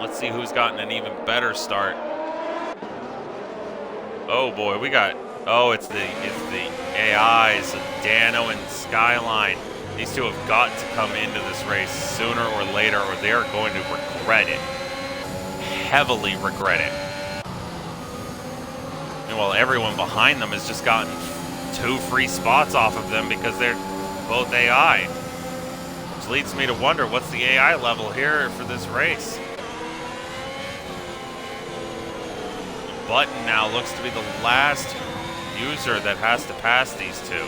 S1: Let's see who's gotten an even better start. Oh boy, we got... Oh, it's the AIs, Dano and Skyline. These two have got to come into this race sooner or later, or they are going to regret it. Heavily regret it. Meanwhile, everyone behind them has just gotten 2 free spots off of them because they're both AI. Which leads me to wonder, what's the AI level here for this race? Button now looks to be the last user that has to pass these two.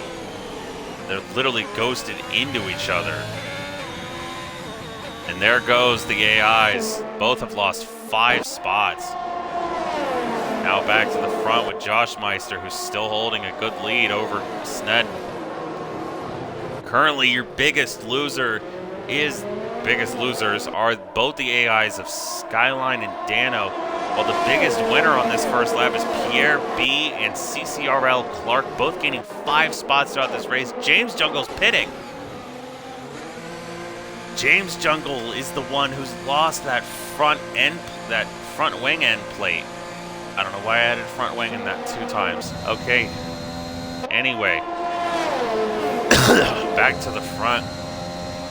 S1: They're literally ghosted into each other. And there goes the AIs. Both have lost 5 spots. Now back to the front with Josh Meister, who's still holding a good lead over Snedden. Currently, your biggest losers are both the AIs of Skyline and Dano. Well, the biggest winner on this first lap is Pierre B and CCRL Clark, both gaining 5 spots throughout this race. James Jungle's pitting. James Jungle is the one who's lost that front wing end plate. I don't know why I added front wing in that 2 times. Okay. Anyway, back to the front.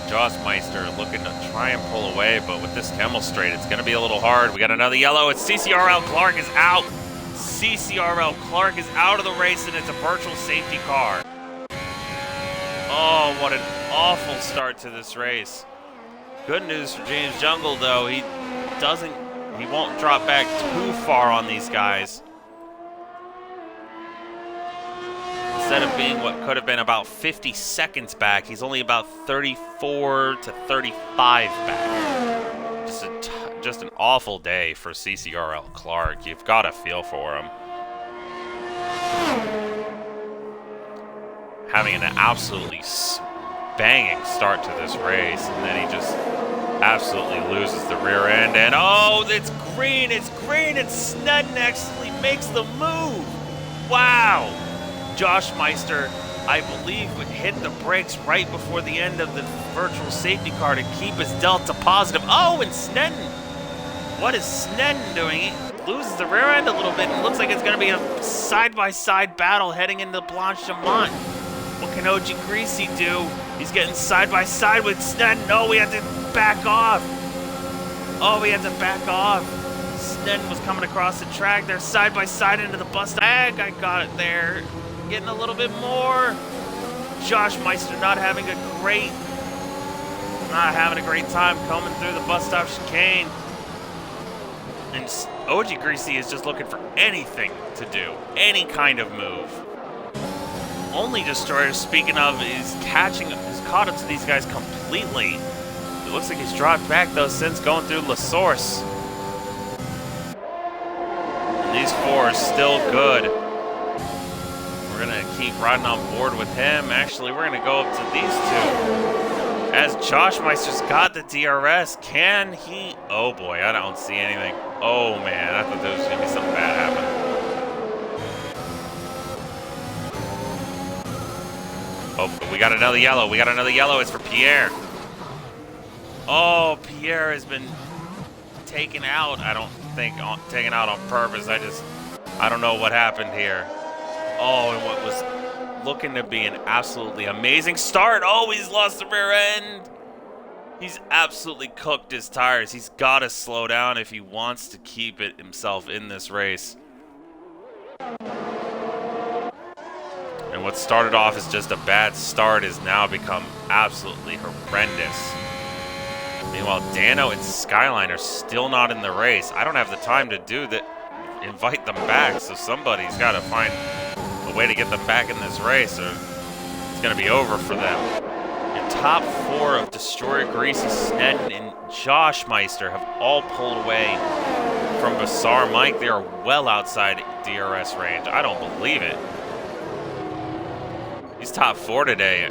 S1: Josh Meister looking to try and pull away, but with this Kemmel Straight, it's going to be a little hard. We got another yellow. It's CCRL Clark is out. CCRL Clark is out of the race, and it's a virtual safety car. Oh, what an awful start to this race. Good news for James Jungle, though. He won't drop back too far on these guys. Instead of being what could have been about 50 seconds back, he's only about 34 to 35 back. Just an awful day for CCRL Clark. You've got to feel for him. Having an absolutely banging start to this race, and then he just absolutely loses the rear end. And oh, it's green, and Snedden actually makes the move. Wow. Josh Meister, I believe, would hit the brakes right before the end of the virtual safety car to keep his delta positive. Oh, and Snedden. What is Snedden doing? He loses the rear end a little bit, and it looks like it's going to be a side-by-side battle heading into Blanchimont. What can OG Greasy do? He's getting side-by-side with Snedden. Oh, we have to back off. Snedden was coming across the track. They're side by side into the bus stop. I got it there. Getting a little bit more. Josh Meister not having a great time coming through the bus stop chicane. And OG Greasy is just looking for anything to do. Any kind of move. Only Destroyer, speaking of, is caught up to these guys completely. It looks like he's dropped back, though, since going through La Source. And these four are still good. We're going to keep riding on board with him. Actually, we're going to go up to these two. As Josh Meister's got the DRS, can he? Oh, boy, I don't see anything. Oh, man, I thought there was going to be something bad happen. Oh, we got another yellow. We got another yellow. It's for Pierre. Oh, Pierre has been taken out. I don't think taken out on purpose. I don't know what happened here. Oh, and what was looking to be an absolutely amazing start. Oh, he's lost the rear end. He's absolutely cooked his tires. He's got to slow down if he wants to keep it himself in this race. And what started off as just a bad start has now become absolutely horrendous. Meanwhile, Dano and Skyline are still not in the race. I don't have the time to do that. Invite them back, so somebody's got to find a way to get them back in this race, or it's going to be over for them. The top four of Destroyer, Greasy, Snedden, and Josh Meister have all pulled away from Bazaar Mike. They are well outside DRS range. I don't believe it. These top four today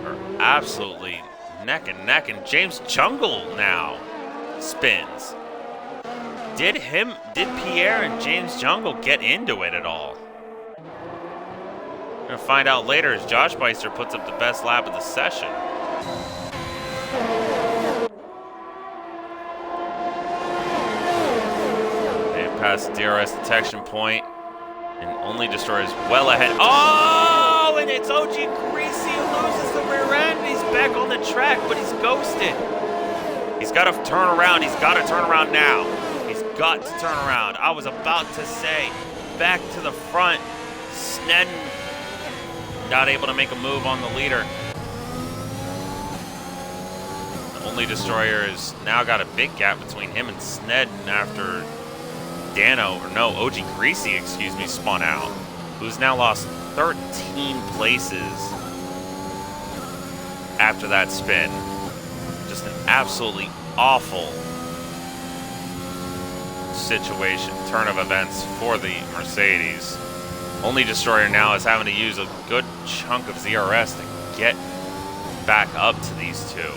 S1: are absolutely neck and neck, and James Jungle now spins. Did Pierre and James Jungle get into it at all? We're gonna find out later as Josh Meister puts up the best lap of the session. They pass the DRS detection point, and only Destroyer is well ahead. Oh, and it's OG Greasy who loses the rear end. He's back on the track, but he's ghosted. He's got to turn around. He's got to turn around now. He's got to turn around. I was about to say, back to the front. Snedden not able to make a move on the leader. The only Destroyer has now got a big gap between him and Snedden after OG Greasy, excuse me, spun out, who's now lost 13 places after that spin. Just an absolutely awful situation, turn of events for the Mercedes. Only Destroyer now is having to use a good chunk of ZRS to get back up to these two.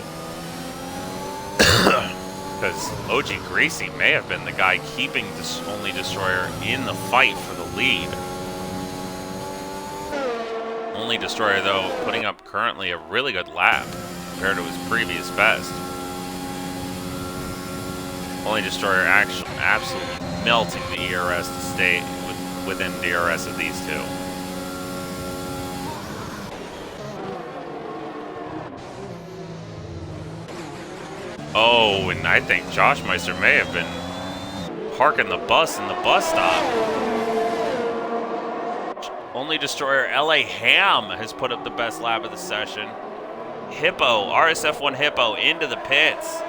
S1: Because OG Greasy may have been the guy keeping this Only Destroyer in the fight for the lead. Only Destroyer, though, putting up currently a really good lap compared to his previous best. Only Destroyer actually absolutely melting the ERS to stay within DRS of these two. Oh, and I think Josh Meister may have been parking the bus in the bus stop. Only Destroyer LA Ham has put up the best lap of the session. Hippo, RSF1 Hippo into the pits.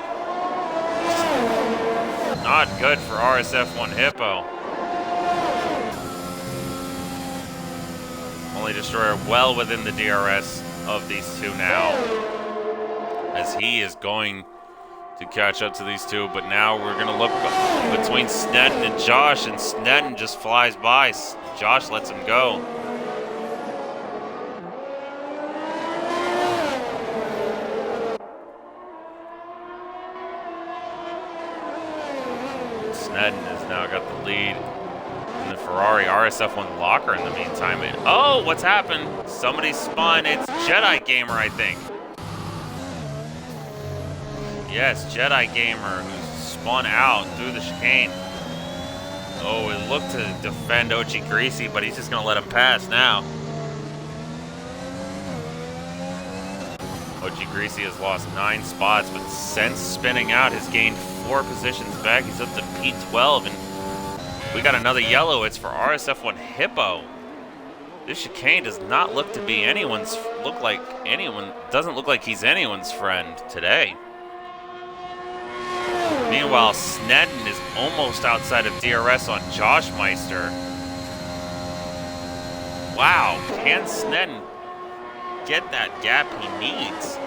S1: Not good for RSF1 Hippo. Only Destroyer well within the DRS of these two now, as he is going to catch up to these two, but now we're going to look between Snedden and Josh, and Snedden just flies by. Josh lets him go. Snedden has now got the lead in the Ferrari RSF1 locker in the meantime. Oh, what's happened? Somebody spun. It's Jedi Gamer, I think. Yes, Jedi Gamer, who's spun out through the chicane. Oh, it looked to defend OG Greasy, but he's just going to let him pass now. OG Greasy has lost 9 spots, but since spinning out, has gained 4 positions back. He's up to P12, and we got another yellow. It's for RSF1 Hippo. This chicane does not look to be doesn't look like he's anyone's friend today. Meanwhile, Snedden is almost outside of DRS on Josh Meister. Wow, can Snedden get that gap he needs?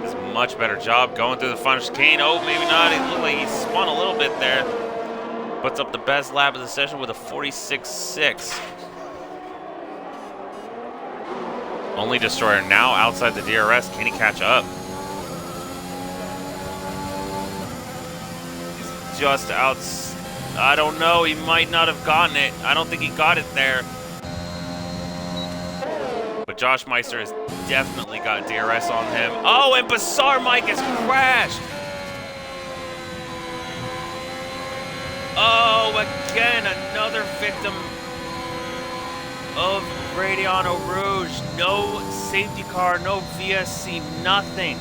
S1: This is a much better job going through the final chicane. Oh, maybe not. It looked like he spun a little bit there. Puts up the best lap of the session with a 46.6. Only Destroyer now outside the DRS. Can he catch up? He's just out. I don't know. He might not have gotten it. I don't think he got it there. But Josh Meister has definitely got DRS on him. Oh, and Bassar Mike has crashed. Oh, again, another victim of Radiano Rouge. No safety car, no VSC, nothing.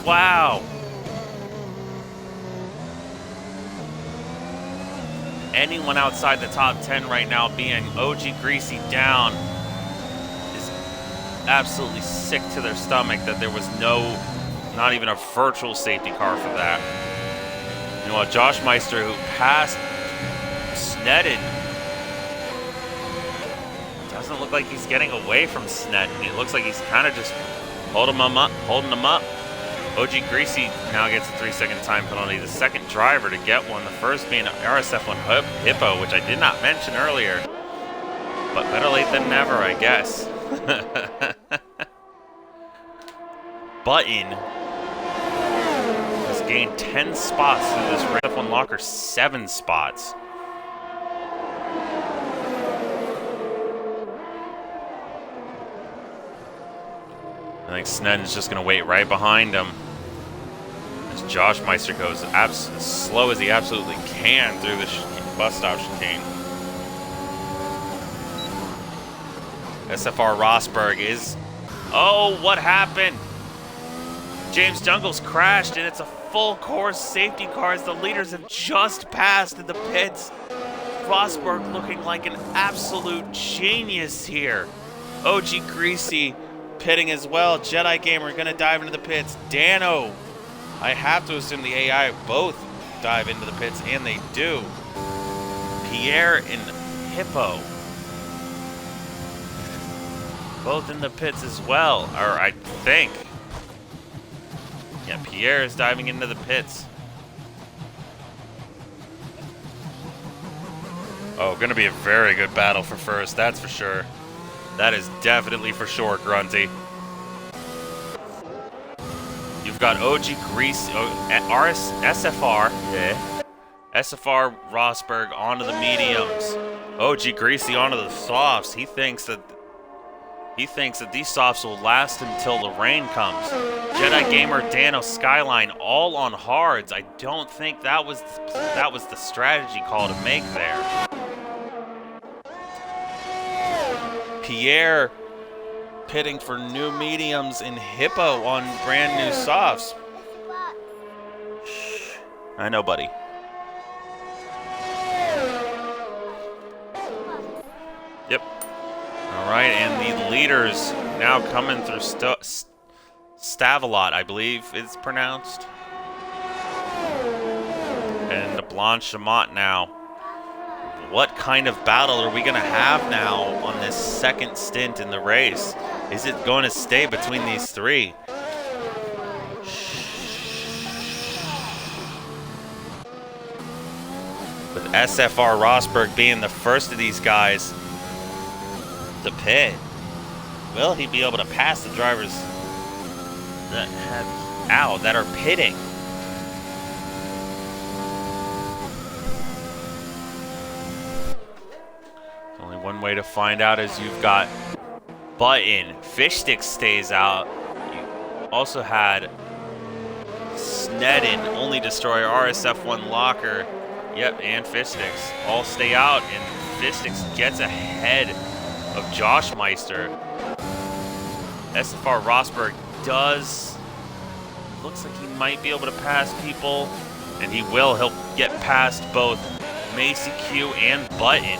S1: Wow. Anyone outside the top 10 right now, being OG Greasy down, is absolutely sick to their stomach that there was not even a virtual safety car for that. You know what, Josh Meister, who passed Snedden, doesn't look like he's getting away from Snedden. It looks like he's kind of just holding him up. OG Greasy now gets a 3-second time penalty. The second driver to get one. The first being RSF1 Hippo, which I did not mention earlier. But better late than never, I guess. Button has gained 10 spots through this RSF1 locker, 7 spots. I think Snedden's just going to wait right behind him as Josh Meister goes as slow as he absolutely can through the bus stop chicane. SFR Rosberg is... Oh, what happened? James Jungles crashed, and it's a full course safety car as the leaders have just passed in the pits. Rosberg looking like an absolute genius here. OG Greasy pitting as well. Jedi Gamer gonna dive into the pits. Dano, I have to assume the AI both dive into the pits, and they do. Pierre and Hippo both in the pits as well, or I think. Yeah, Pierre is diving into the pits. Oh, gonna be a very good battle for first, that's for sure. That is definitely for sure, Grunty. You've got OG Grease, SFR Rosberg onto the mediums. OG Greasy onto the softs. He thinks that these softs will last until the rain comes. Jedi Gamer, Dano, Skyline, all on hards. I don't think that was the strategy call to make there. Pierre pitting for new mediums and Hippo on brand new softs. Shh. I know, buddy. Yep. All right, and the leaders now coming through Stavelot, I believe it's pronounced. And the Blanchimont now. What kind of battle are we going to have now on this second stint in the race? Is it going to stay between these three? With SFR Rosberg being the first of these guys to pit, will he be able to pass the drivers that are pitting? Only one way to find out is you've got Button. Fishstick stays out. You also had Snedden, Only Destroyer, RSF1 Locker. Yep, and Fishtsticks all stay out, and Fishtsticks gets ahead of Josh Meister. SFR Rosberg does. Looks like he might be able to pass people, and he will. He'll get past both Macy Q and Button.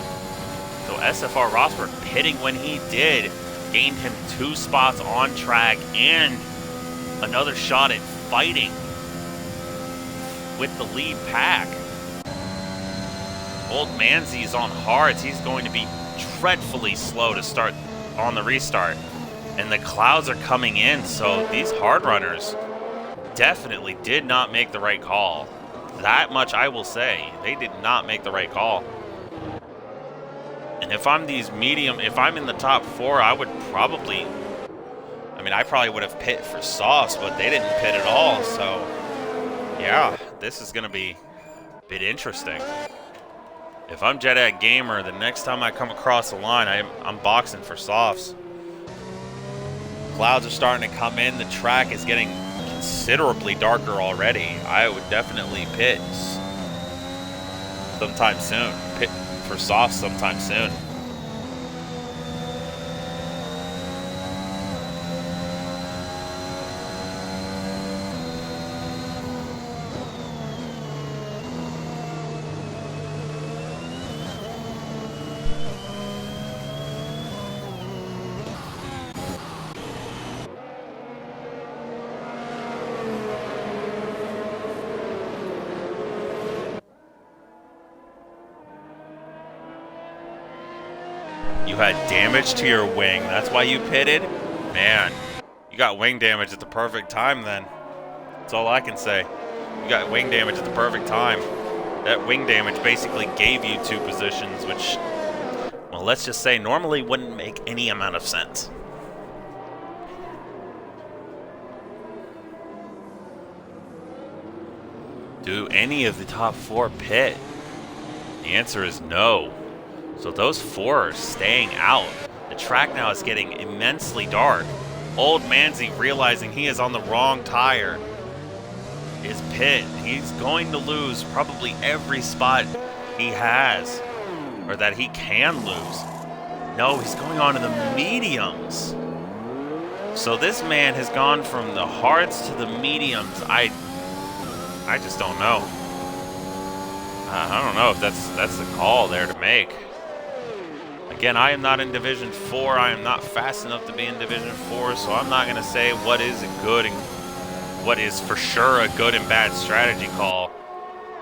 S1: So SFR Rosberg pitting when he did, gained him 2 spots on track and another shot at fighting with the lead pack. Old Manzi's on hards. He's going to be dreadfully slow to start on the restart. And the clouds are coming in, so these hard runners definitely did not make the right call. That much I will say. They did not make the right call. And if I'm if I'm in the top 4, I would probably, I probably would have pit for Sauce, but they didn't pit at all, so yeah, this is going to be a bit interesting. If I'm JetAg Gamer, the next time I come across the line, I'm boxing for Softs. Clouds are starting to come in. The track is getting considerably darker already. I would definitely pit sometime soon. Pit for Softs sometime soon. You had damage to your wing. That's why you pitted? Man, you got wing damage at the perfect time then. That's all I can say. You got wing damage at the perfect time. That wing damage basically gave you 2 positions, which, well, let's just say normally wouldn't make any amount of sense. Do any of the top 4 pit? The answer is no. So those 4 are staying out. The track now is getting immensely dark. Old Manzi, realizing he is on the wrong tire, is pit. He's going to lose probably every spot he has, or that he can lose. No, he's going on to the mediums. So this man has gone from the hards to the mediums. I just don't know. I don't know if that's the call there to make. Again, I am not in Division 4. I am not fast enough to be in Division 4, so I'm not going to say what is a good and what is for sure a good and bad strategy call.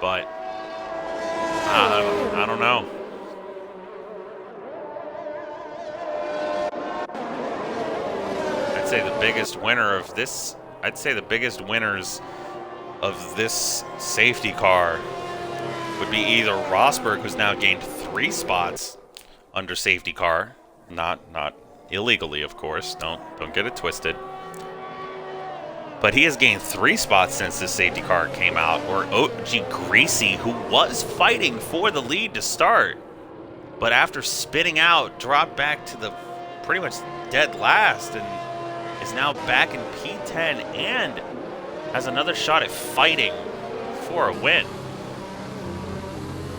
S1: But I don't know. I'd say the biggest winner of this, the biggest winners of this safety car would be either Rosberg, who's now gained 3 spots under safety car, not illegally, of course. Don't get it twisted. But he has gained 3 spots since this safety car came out. Or OG Greasy, who was fighting for the lead to start, but after spinning out, dropped back to the pretty much dead last and is now back in P10 and has another shot at fighting for a win.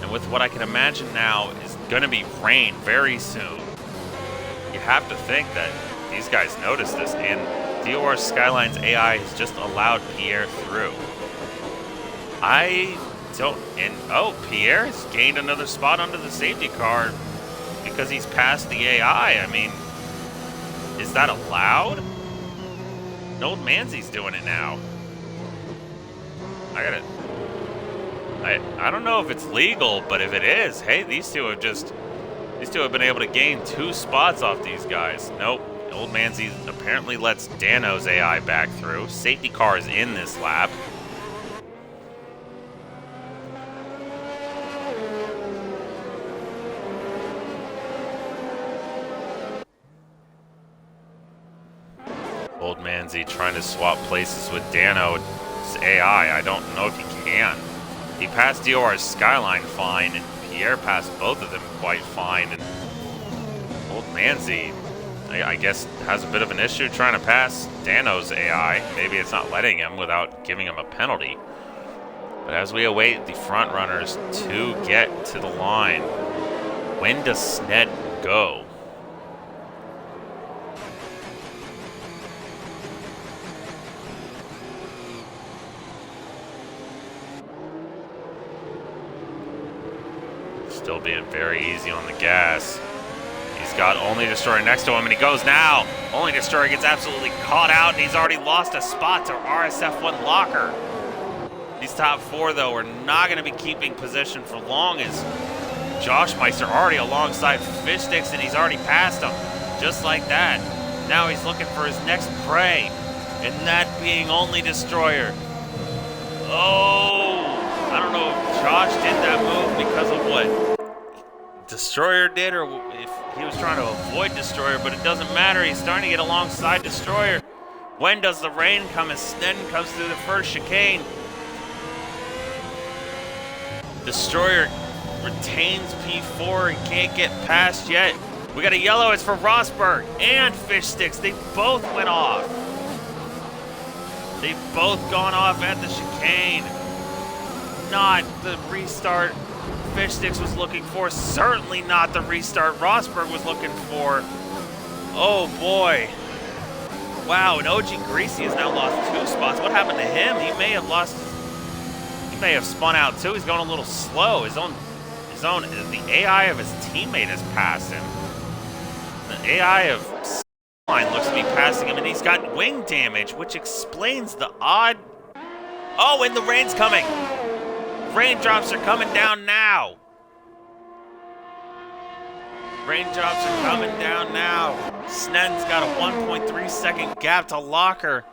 S1: And with what I can imagine now is going to be rain very soon, you have to think that these guys noticed this, and DOR Skyline's AI has just allowed Pierre through. Pierre has gained another spot under the safety car because he's passed the AI. I mean, is that allowed? Old Manzi's doing it now. I don't know if it's legal, but if it is, hey, these two have been able to gain 2 spots off these guys. Nope. Old Manzi apparently lets Dano's AI back through. Safety car is in this lap. Old Manzi trying to swap places with Dano's AI. I don't know if he can. He passed DOR's Skyline fine, and Pierre passed both of them quite fine. And Old Manzi, I guess, has a bit of an issue trying to pass Dano's AI. Maybe it's not letting him without giving him a penalty. But as we await the front runners to get to the line, when does Sned go? Still being very easy on the gas. He's got Only Destroyer next to him, and he goes now. Only Destroyer gets absolutely caught out, and he's already lost a spot to RSF1 Locker. These top four, though, are not going to be keeping position for long, as Josh Meister already alongside Fish Sticks, and he's already passed him. Just like that. Now he's looking for his next prey, and that being Only Destroyer. Oh, I don't know if Josh did that move because of what Destroyer did, or if he was trying to avoid Destroyer, but it doesn't matter. He's starting to get alongside Destroyer. When does the rain come as Snedden comes through the first chicane? Destroyer retains P4 and can't get past yet. We got a yellow. It's for Rosberg and Fish Sticks. They both went off. They've both gone off at the chicane. Not the restart Fish Sticks was looking for. Certainly not the restart Rosberg was looking for. Oh boy. Wow, and OG Greasy has now lost 2 spots. What happened to him? He may have spun out too. He's going a little slow. The AI of his teammate has passed him. The AI of Line looks to be passing him, and he's got wing damage, which explains the odd. Oh, and the rain's coming. Raindrops are coming down now. Raindrops are coming down now. Snedden's got a 1.3 second gap to Locker.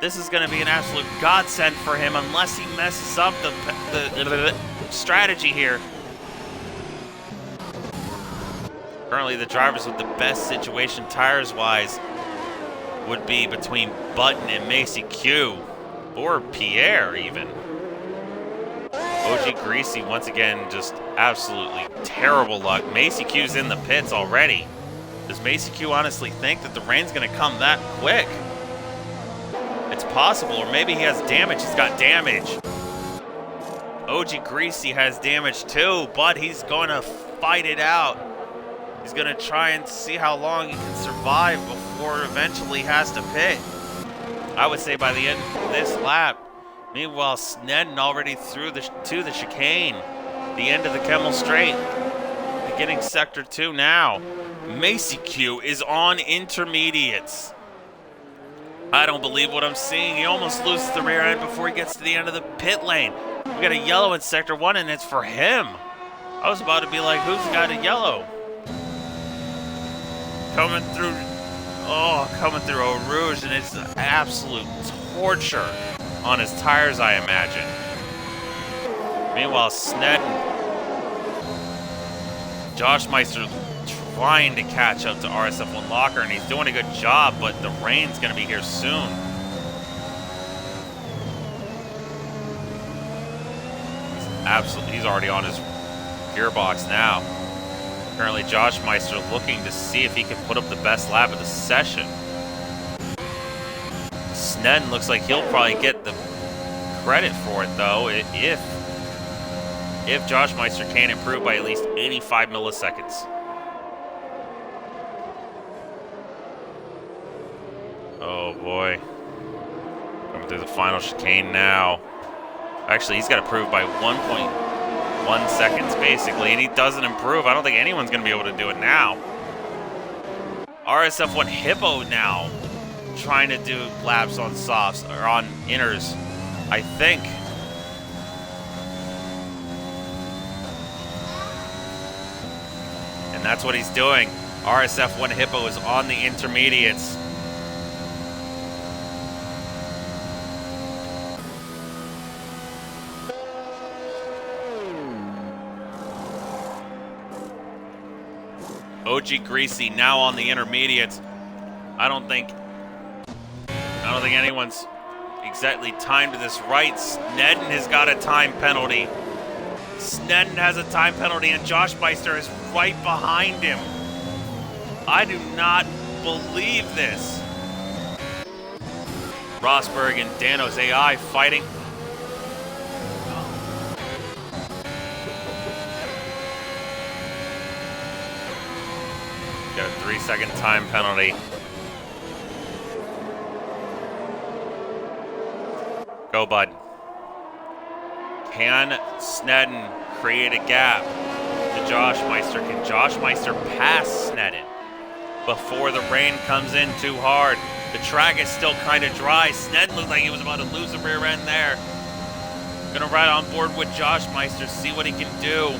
S1: This is going to be an absolute godsend for him unless he messes up the strategy here. Currently, the drivers with the best situation tires-wise would be between Button and Macy Q, or Pierre even. OG Greasy, once again, just absolutely terrible luck. Macy Q's in the pits already. Does Macy Q honestly think that the rain's going to come that quick? It's possible, or maybe he has damage. He's got damage. OG Greasy has damage too, but he's going to fight it out. He's going to try and see how long he can survive before eventually has to pit. I would say by the end of this lap. Meanwhile, Snedden already through to the chicane. The end of the Kemmel Straight. Beginning Sector 2 now. Macy Q is on intermediates. I don't believe what I'm seeing. He almost loses the rear end before he gets to the end of the pit lane. We got a yellow in Sector 1, and it's for him. I was about to be like, who's got a yellow? Coming through Eau Rouge, and it's absolute torture on his tires, I imagine. Meanwhile, Snedden, Josh Meister trying to catch up to RSF1 Locker, and he's doing a good job, but the rain's going to be here soon. He's already on his gearbox now. Currently, Josh Meister looking to see if he can put up the best lap of the session. Snedden looks like he'll probably get the credit for it, though, if Josh Meister can improve by at least 85 milliseconds. Oh boy. Coming through the final chicane now. Actually, he's got to improve by 1.1 seconds, basically, and he doesn't improve. I don't think anyone's going to be able to do it now. RSF1 Hippo now trying to do laps on softs, or on inners, I think. And that's what he's doing. RSF1 Hippo is on the intermediates. OG Greasy now on the intermediates. I don't think anyone's exactly timed this right. Snedden has got a time penalty. Snedden has a time penalty, and Josh Meister is right behind him. I do not believe this. Rosberg and Dano's AI fighting. Got a 3-second time penalty. Go, bud. Can Snedden create a gap? to Josh Meister. Can Josh Meister pass Sneddon before the rain comes in too hard? The track is still kind of dry. Sneddon looked like he was about to lose the rear end there. Gonna ride on board with Josh Meister, see what he can do.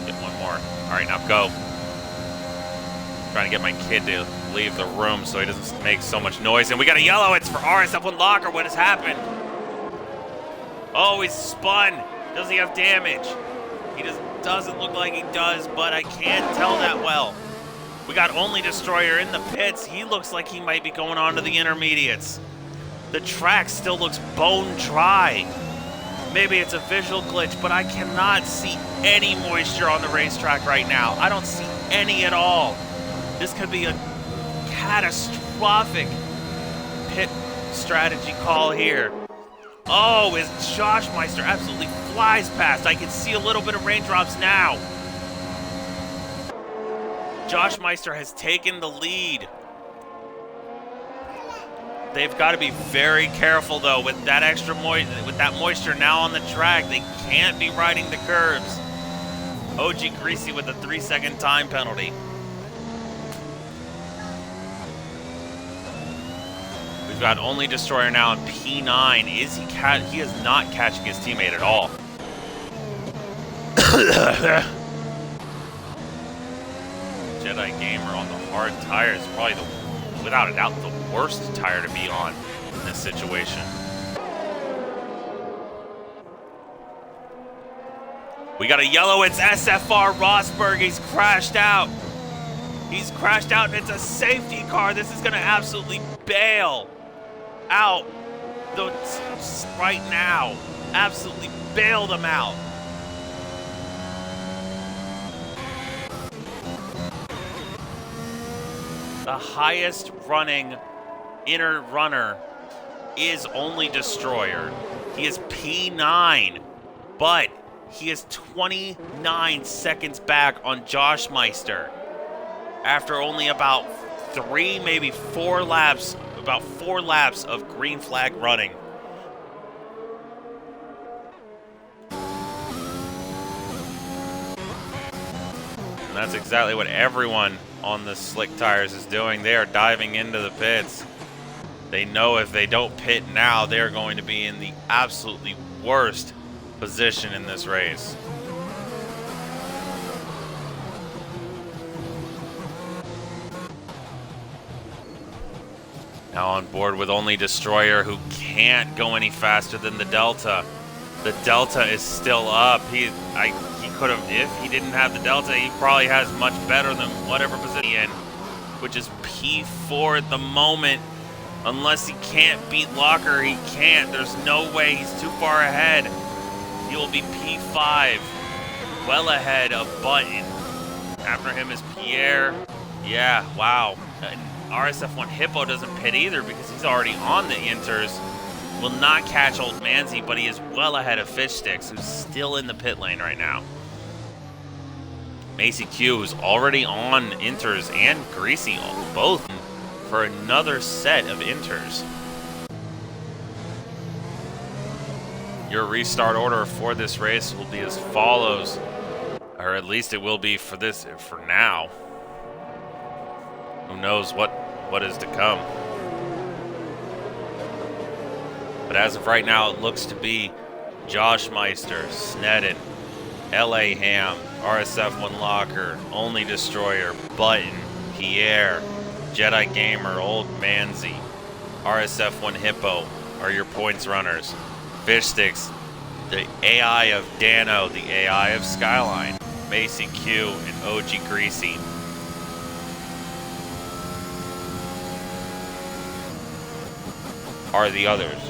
S1: Get one more. All right, now go. Trying to get my kid to leave the room so he doesn't make so much noise. And we got a yellow. It's for RSF1 Locker. What has happened? Oh, he's spun. Does he have damage? He doesn't look like he does, but I can't tell that well. We got Only Destroyer in the pits. He looks like he might be going on to the intermediates. The track still looks bone dry. Maybe it's a visual glitch, but I cannot see any moisture on the racetrack right now. I don't see any at all. This could be a catastrophic pit strategy call here. Oh, as Josh Meister absolutely flies past. I can see a little bit of raindrops now. Josh Meister has taken the lead. They've got to be very careful though with that extra moisture now on the track. They can't be riding the curves. OG Greasy with a 3-second time penalty. We've got Only Destroyer now in P9. He is not catching his teammate at all. Jedi Gamer on the hard tires, probably without a doubt the worst tire to be on in this situation. We got a yellow. It's SFR Rosberg. He's crashed out. He's crashed out, and it's a safety car. This is going to absolutely bail out right now. Absolutely bail them out. The highest running inner runner is Only Destroyer. He is P9, but he is 29 seconds back on Josh Meister after only about 3, maybe 4 laps, about 4 laps of green flag running. And that's exactly what everyone on the slick tires is doing. They are diving into the pits. They know if they don't pit now, they're going to be in the absolutely worst position in this race. Now on board with Only Destroyer, who can't go any faster than the Delta. The Delta is still up. He could have, if he didn't have the Delta, he probably has much better than whatever position he's in, which is P4 at the moment. Unless he can't beat Locker, he can't. There's no way. He's too far ahead. He will be P5, well ahead of Button. After him is Pierre. Yeah, wow. And RSF1 Hippo doesn't pit either because he's already on the inters. Will not catch Old Manzi, but he is well ahead of Fish Sticks, who's still in the pit lane right now. Macy Q, who's already on inters, and Greasy, both for another set of inters. Your restart order for this race will be as follows, or at least it will be for now. Who knows what is to come. But as of right now, it looks to be Josh Meister, Sneddon, LA Ham, RSF1 Locker, Only Destroyer, Button, Pierre, Jedi Gamer, Old Manzi, RSF1 Hippo are your points runners. Fish Sticks, the AI of Dano, the AI of Skyline, Macy Q, and OG Greasy. Are the others.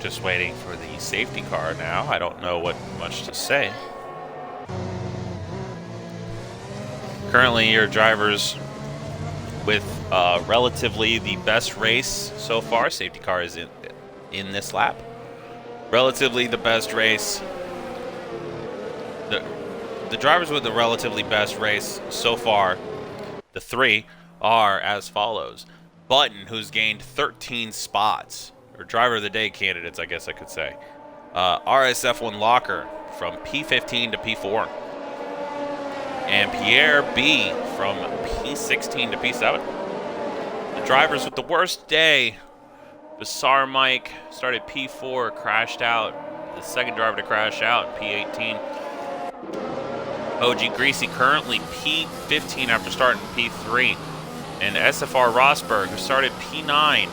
S1: Just waiting for the safety car now. I don't know what much to say. Currently, your drivers with relatively the best race so far. Safety car is in this lap. Relatively the best race. The drivers with the relatively best race so far, the three, are as follows. Button, who's gained 13 spots, or driver of the day candidates, I guess I could say. RSF1 Locker from P15 to P4. And Pierre B from P16 to P7. The drivers with the worst day, Bizarre Mike started P4, crashed out. The second driver to crash out, P18. OG Greasy currently P15 after starting P3. And SFR Rosberg, who started P9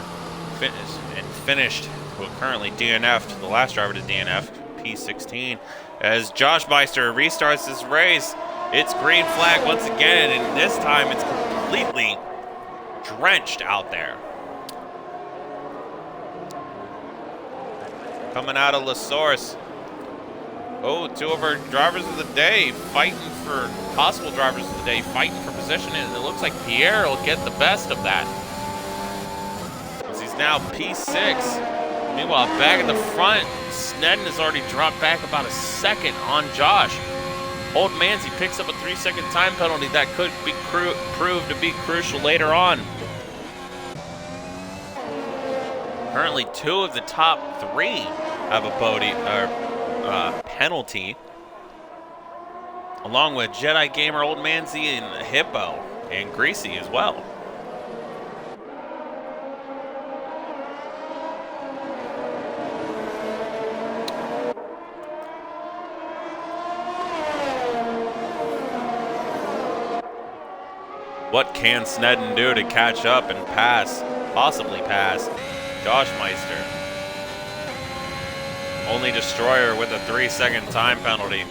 S1: finished, well, currently DNF'd, the last driver to DNF, P16. As Josh Meister restarts this race, it's green flag once again, and this time it's completely drenched out there. Coming out of La Source. Oh, two of our drivers of the day fighting for, possible drivers of the day fighting for position, and it looks like Pierre will get the best of that. As he's now P6. Meanwhile, back at the front, Snedden has already dropped back about a second on Josh. Old Manzi picks up a 3-second time penalty that could be proved to be crucial later on. Currently, two of the top three have a penalty, along with Jedi Gamer, Old Manzi, and Hippo, and Greasy as well. What can Snedden do to catch up and pass, possibly pass, Josh Meister? Only Destroyer with a 3-second time penalty.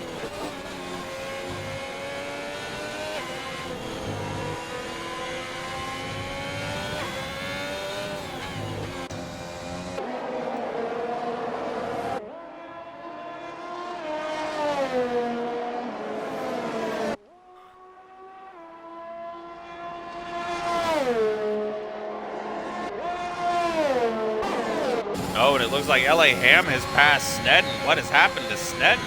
S1: Oh, and it looks like LA Ham has passed Snedden. What has happened to Snedden?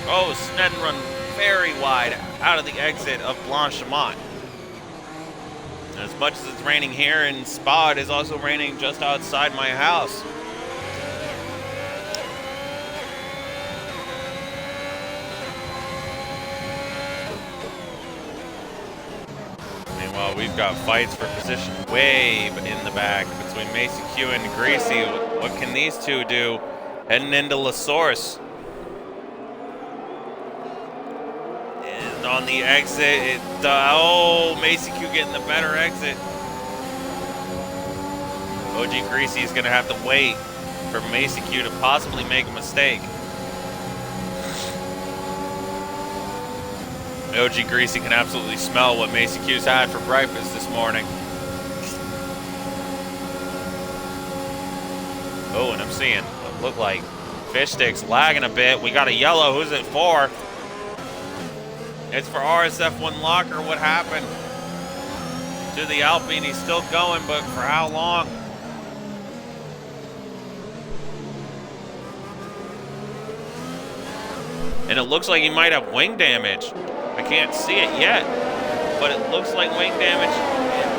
S1: Oh, Snedden run very wide out of the exit of Blanchimont. As much as it's raining here in Spa, it is also raining just outside my house. Meanwhile, we've got fights for position way in the back between Macy Q and Greasy. What can these two do heading into La Source? And on the exit, oh, Macy Q getting the better exit. OG Greasy is going to have to wait for Macy Q to possibly make a mistake. OG Greasy can absolutely smell what Macy Q's had for breakfast this morning. Oh, and I'm seeing what look like fish sticks lagging a bit. We got a yellow. Who's it for? It's for RSF1 Locker. What happened to the Alpine? He's still going, but for how long? And it looks like he might have wing damage. I can't see it yet, but it looks like wing damage.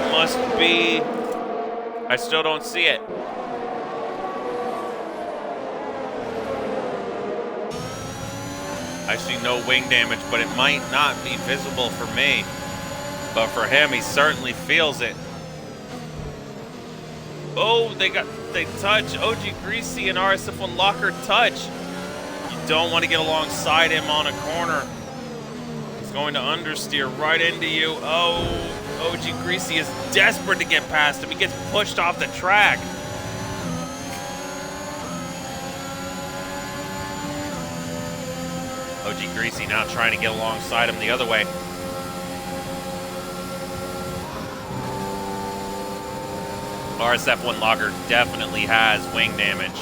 S1: It must be. I still don't see it. I see no wing damage, but it might not be visible for me. But for him, he certainly feels it. Oh, they touch. OG Greasy and RSF1 Locker touch. You don't want to get alongside him on a corner. He's going to understeer right into you. Oh, OG Greasy is desperate to get past him. He gets pushed off the track. OG Greasy now trying to get alongside him the other way. RSF1 Locker definitely has wing damage.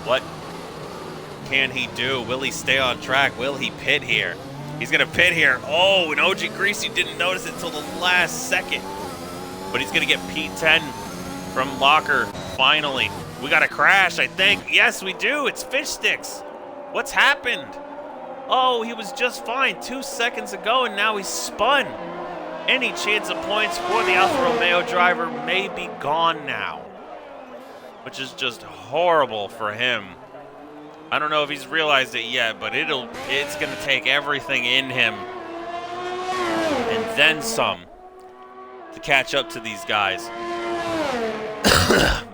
S1: What can he do? Will he stay on track? Will he pit here? He's going to pit here. Oh, and OG Greasy didn't notice it until the last second. But he's going to get P10 from Locker, finally. We got a crash, I think. Yes, we do. It's Fish Sticks. What's happened? Oh, he was just fine 2 seconds ago, and now he's spun. Any chance of points for the Alfa Romeo driver may be gone now, which is just horrible for him. I don't know if he's realized it yet, but it's going to take everything in him and then some to catch up to these guys.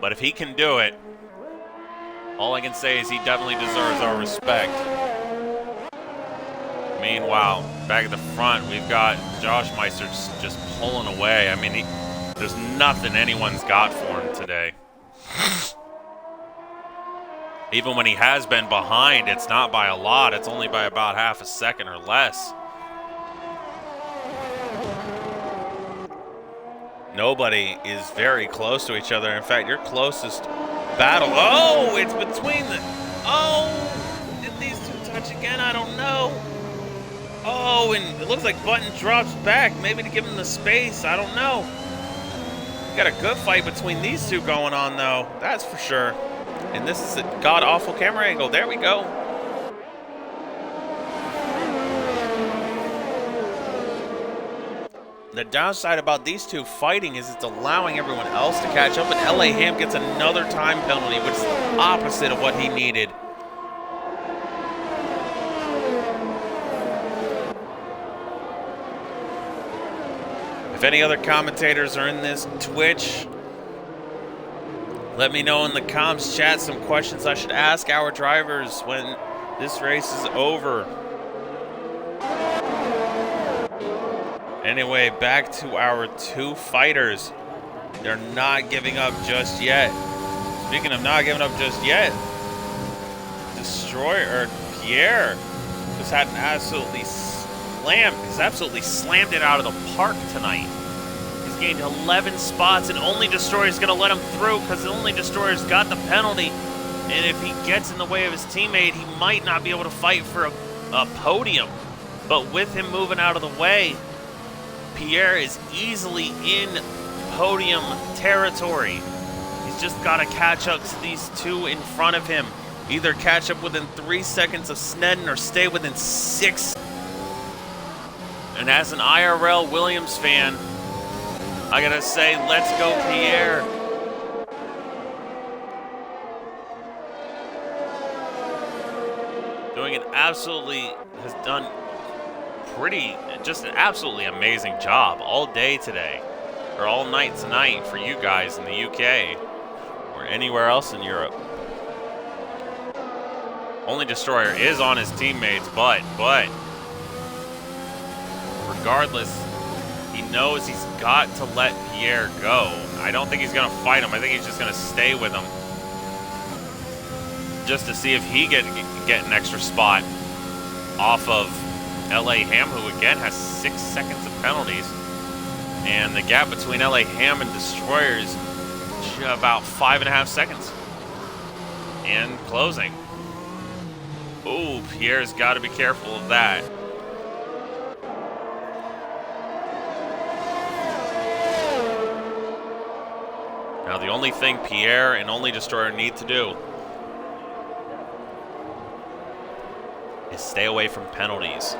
S1: But if he can do it, all I can say is he definitely deserves our respect. Meanwhile, back at the front, we've got Josh Meister just pulling away. I mean, there's nothing anyone's got for him today. Even when he has been behind, it's not by a lot. It's only by about half a second or less. Nobody is very close to each other. In fact, your closest battle. Oh, it's between the. Oh, did these two touch again? I don't know. Oh, and it looks like Button drops back, maybe to give him the space. I don't know. Got a good fight between these two going on, though. That's for sure. And this is a god-awful camera angle. There we go. The downside about these two fighting is it's allowing everyone else to catch up, and LA Ham gets another time penalty, which is the opposite of what he needed. If any other commentators are in this Twitch, let me know in the comms chat some questions I should ask our drivers when this race is over. Anyway, back to our two fighters. They're not giving up just yet. Speaking of not giving up just yet, Pierre just had an absolutely he's absolutely slammed it out of the park tonight. He's gained 11 spots, and Only Destroyer's going to let him through because the Only Destroyer's got the penalty. And if he gets in the way of his teammate, he might not be able to fight for a podium. But with him moving out of the way, Pierre is easily in podium territory. He's just got to catch up to these two in front of him. Either catch up within 3 seconds of Snedden or stay within 6. And as an IRL Williams fan, I gotta say, let's go Pierre. Doing has done just an absolutely amazing job all day today, or all night tonight for you guys in the UK, or anywhere else in Europe. Only Destroyer is on his teammates, but regardless, he knows he's got to let Pierre go. I don't think he's going to fight him. I think he's just going to stay with him just to see if he get an extra spot off of LA Ham, who again has 6 seconds of penalties. And the gap between LA Ham and Destroyer is about 5.5 seconds. And closing. Ooh, Pierre's got to be careful of that. Now the only thing Pierre and Only Destroyer need to do is stay away from penalties.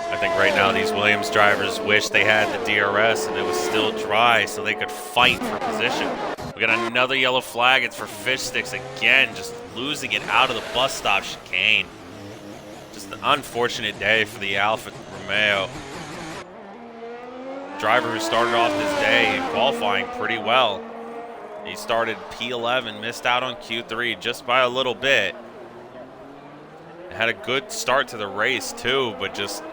S1: I think right now these Williams drivers wish they had the DRS and it was still dry so they could fight for position. We got another yellow flag. It's for Fish Sticks again, just losing it out of the bus stop chicane. Just an unfortunate day for the Alfa Romeo. Driver who started off this day qualifying pretty well. He started P11, missed out on Q3 just by a little bit. Had a good start to the race too, but just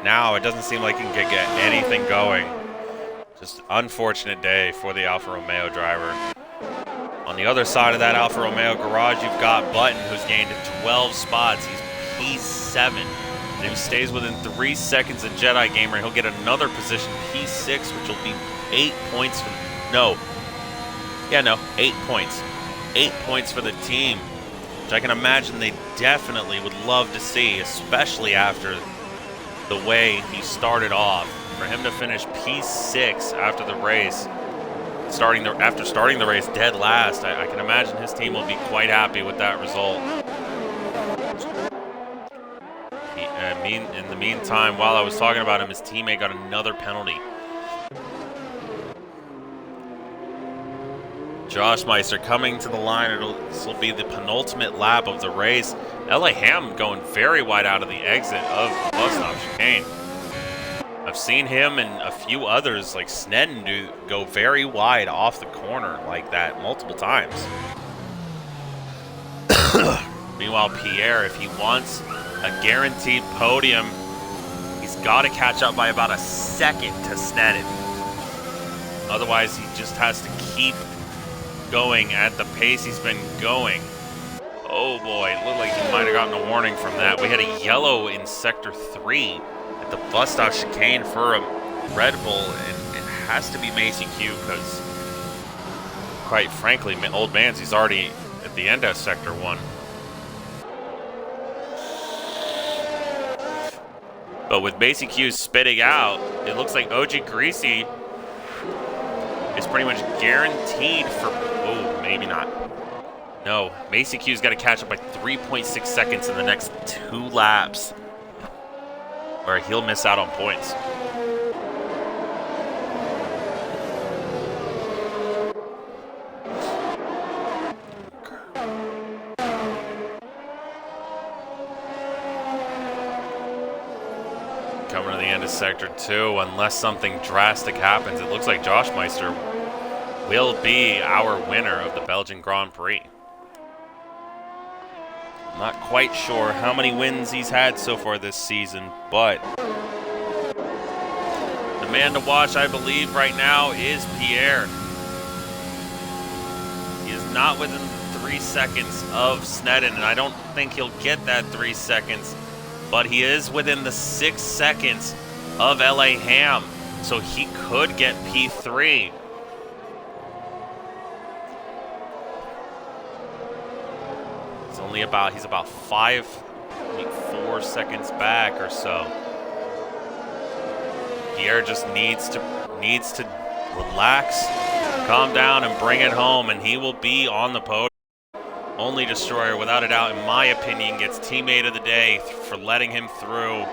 S1: now it doesn't seem like he can get anything going. Just an unfortunate day for the Alfa Romeo driver. On the other side of that Alfa Romeo garage, you've got Button, who's gained 12 spots. He's P7. And if he stays within 3 seconds of Jedi Gamer, he'll get another position, P6, which will be 8 points from... No. Yeah, no. 8 points. 8 points for the team, which I can imagine they definitely would love to see, especially after the way he started off. For him to finish P6 after the race, after starting the race dead last, I can imagine his team will be quite happy with that result. In the meantime, while I was talking about him, his teammate got another penalty. Josh Meister coming to the line. This will be the penultimate lap of the race. LA Ham going very wide out of the exit of the bus stop chicane. I've seen him and a few others like Snedden go very wide off the corner like that multiple times. Meanwhile, Pierre, if he wants a guaranteed podium, he's got to catch up by about a second to Snedden. Otherwise, he just has to keep going at the pace he's been going. Oh boy, it looked like he might have gotten a warning from that. We had a yellow in Sector 3 at the bus stop chicane for a Red Bull, and it has to be Macy Q because, quite frankly, Old Man's already at the end of Sector 1. But with Macy Q spitting out, it looks like OG Greasy is pretty much guaranteed for... Oh, maybe not. No, Macy Q's got to catch up by 3.6 seconds in the next 2 laps, or he'll miss out on points. Coming to the end of Sector 2, unless something drastic happens, it looks like Josh Meister will be our winner of the Belgian Grand Prix. Not quite sure how many wins he's had so far this season, but the man to watch, I believe, right now is Pierre. He is not within 3 seconds of Snedden, and I don't think he'll get that 3 seconds, but he is within the 6 seconds of LA Ham, so he could get P3. He's about 4 seconds back or so. Pierre just needs to relax, calm down, and bring it home, and he will be on the podium. Only Destroyer, without a doubt, in my opinion, gets teammate of the day for letting him through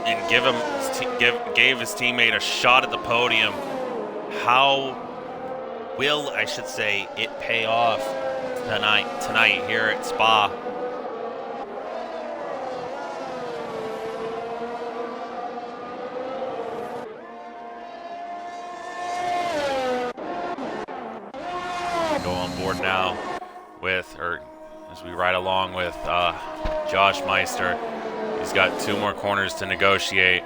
S1: and gave his teammate a shot at the podium. How will, I should say, it pay off tonight here at Spa? Go on board now as we ride along with Josh Meister. He's got 2 more corners to negotiate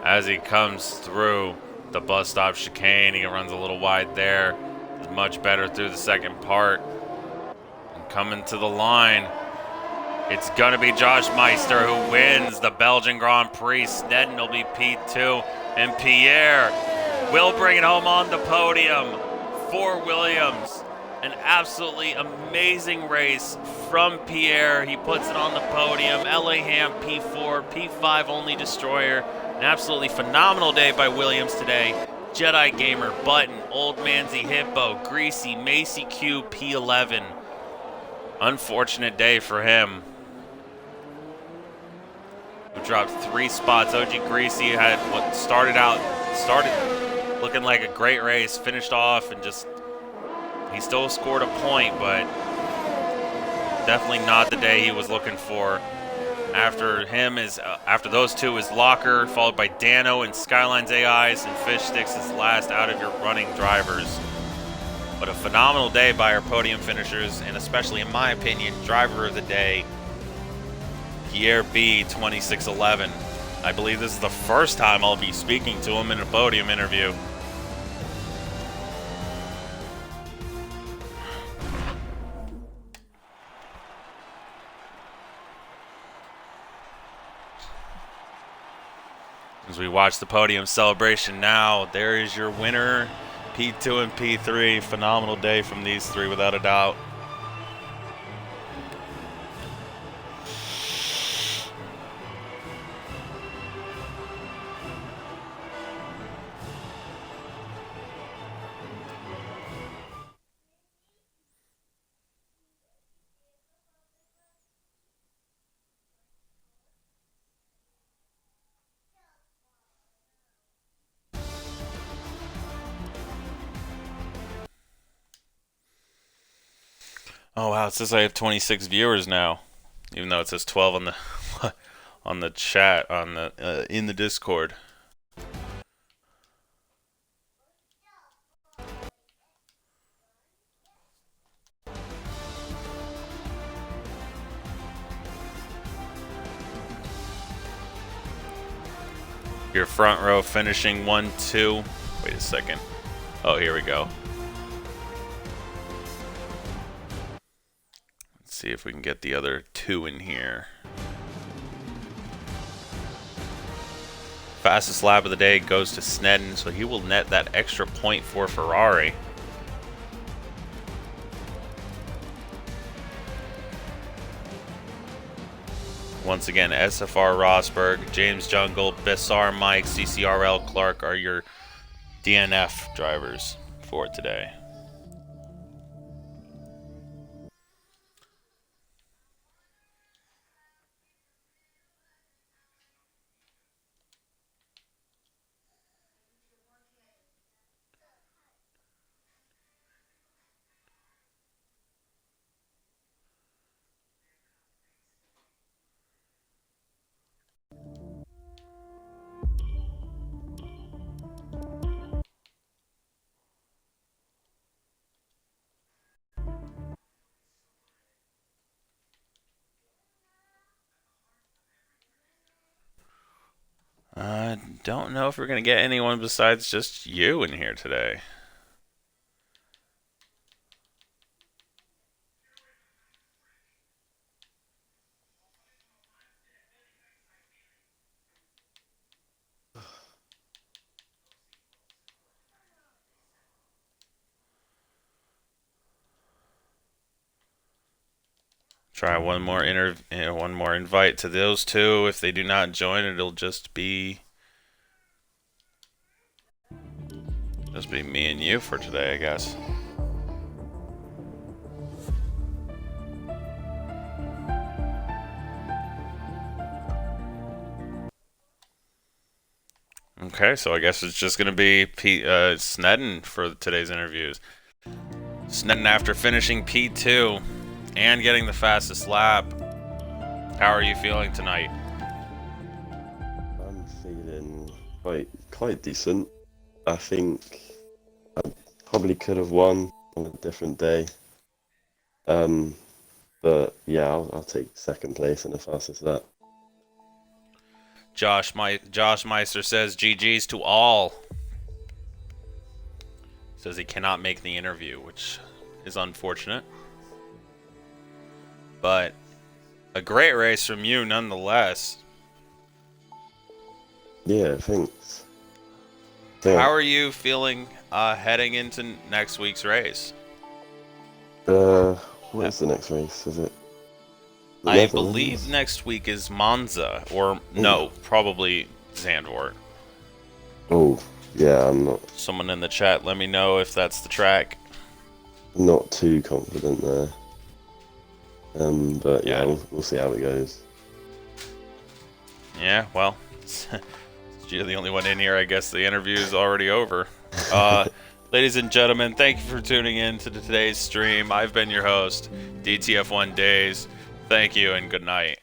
S1: as he comes through the bus stop chicane. He runs a little wide there. He's much better through the second part. Coming to the line, it's going to be Josh Meister who wins the Belgian Grand Prix. Snedden will be P2, and Pierre will bring it home on the podium for Williams. An absolutely amazing race from Pierre. He puts it on the podium. LA Ham P4, P5 only Destroyer. An absolutely phenomenal day by Williams today. Jedi Gamer, Button, Old Manzy Hippo, Greasy, Macy Q, P11. Unfortunate day for him. We dropped 3 spots. OG Greasy had what started looking like a great race, finished off, and he still scored a point, but definitely not the day he was looking for. After those two is Locker, followed by Dano and Skyline's AIs, and Fish Sticks is last out of your running drivers. But a phenomenal day by our podium finishers, and especially, in my opinion, driver of the day, Pierre B, 2611. I believe this is the first time I'll be speaking to him in a podium interview. As we watch the podium celebration now, there is your winner, P2 and P3. Phenomenal day from these three, without a doubt. Oh wow, it says I have 26 viewers now, even though it says 12 on the on the chat on the in the Discord. Your front row finishing 1-2. Wait a second. Oh, here we go. Let's see if we can get the other two in here. Fastest lap of the day goes to Snedden, so he will net that extra point for Ferrari. Once again, SFR Rosberg, James Jungle, Bessar Mike, CCRL Clark are your DNF drivers for today. I don't know if we're going to get anyone besides just you in here today. Try one more one more invite to those two. If they do not join, it'll just be me and you for today, I guess. Okay, so I guess it's just going to be Snedden for today's interviews. Snedden, after finishing P2 and getting the fastest lap, how are you feeling tonight?
S2: I'm feeling quite decent. I think I probably could have won on a different day. But yeah, I'll take second place in the fastest lap.
S1: Josh Meister says GG's to all. Says he cannot make the interview, which is unfortunate. But a great race from you nonetheless.
S2: Yeah, thanks.
S1: How are you feeling heading into next week's race?
S2: What is the next race? Is it?
S1: I believe next week is Monza, or no, probably Zandvoort.
S2: Oh, yeah, I'm not.
S1: Someone in the chat, let me know if that's the track.
S2: Not too confident there. But yeah, we'll see how it goes.
S1: Yeah, well, you're the only one in here. I guess the interview is already over. Ladies and gentlemen, thank you for tuning in to today's stream. I've been your host, DTF1 Days. Thank you and good night.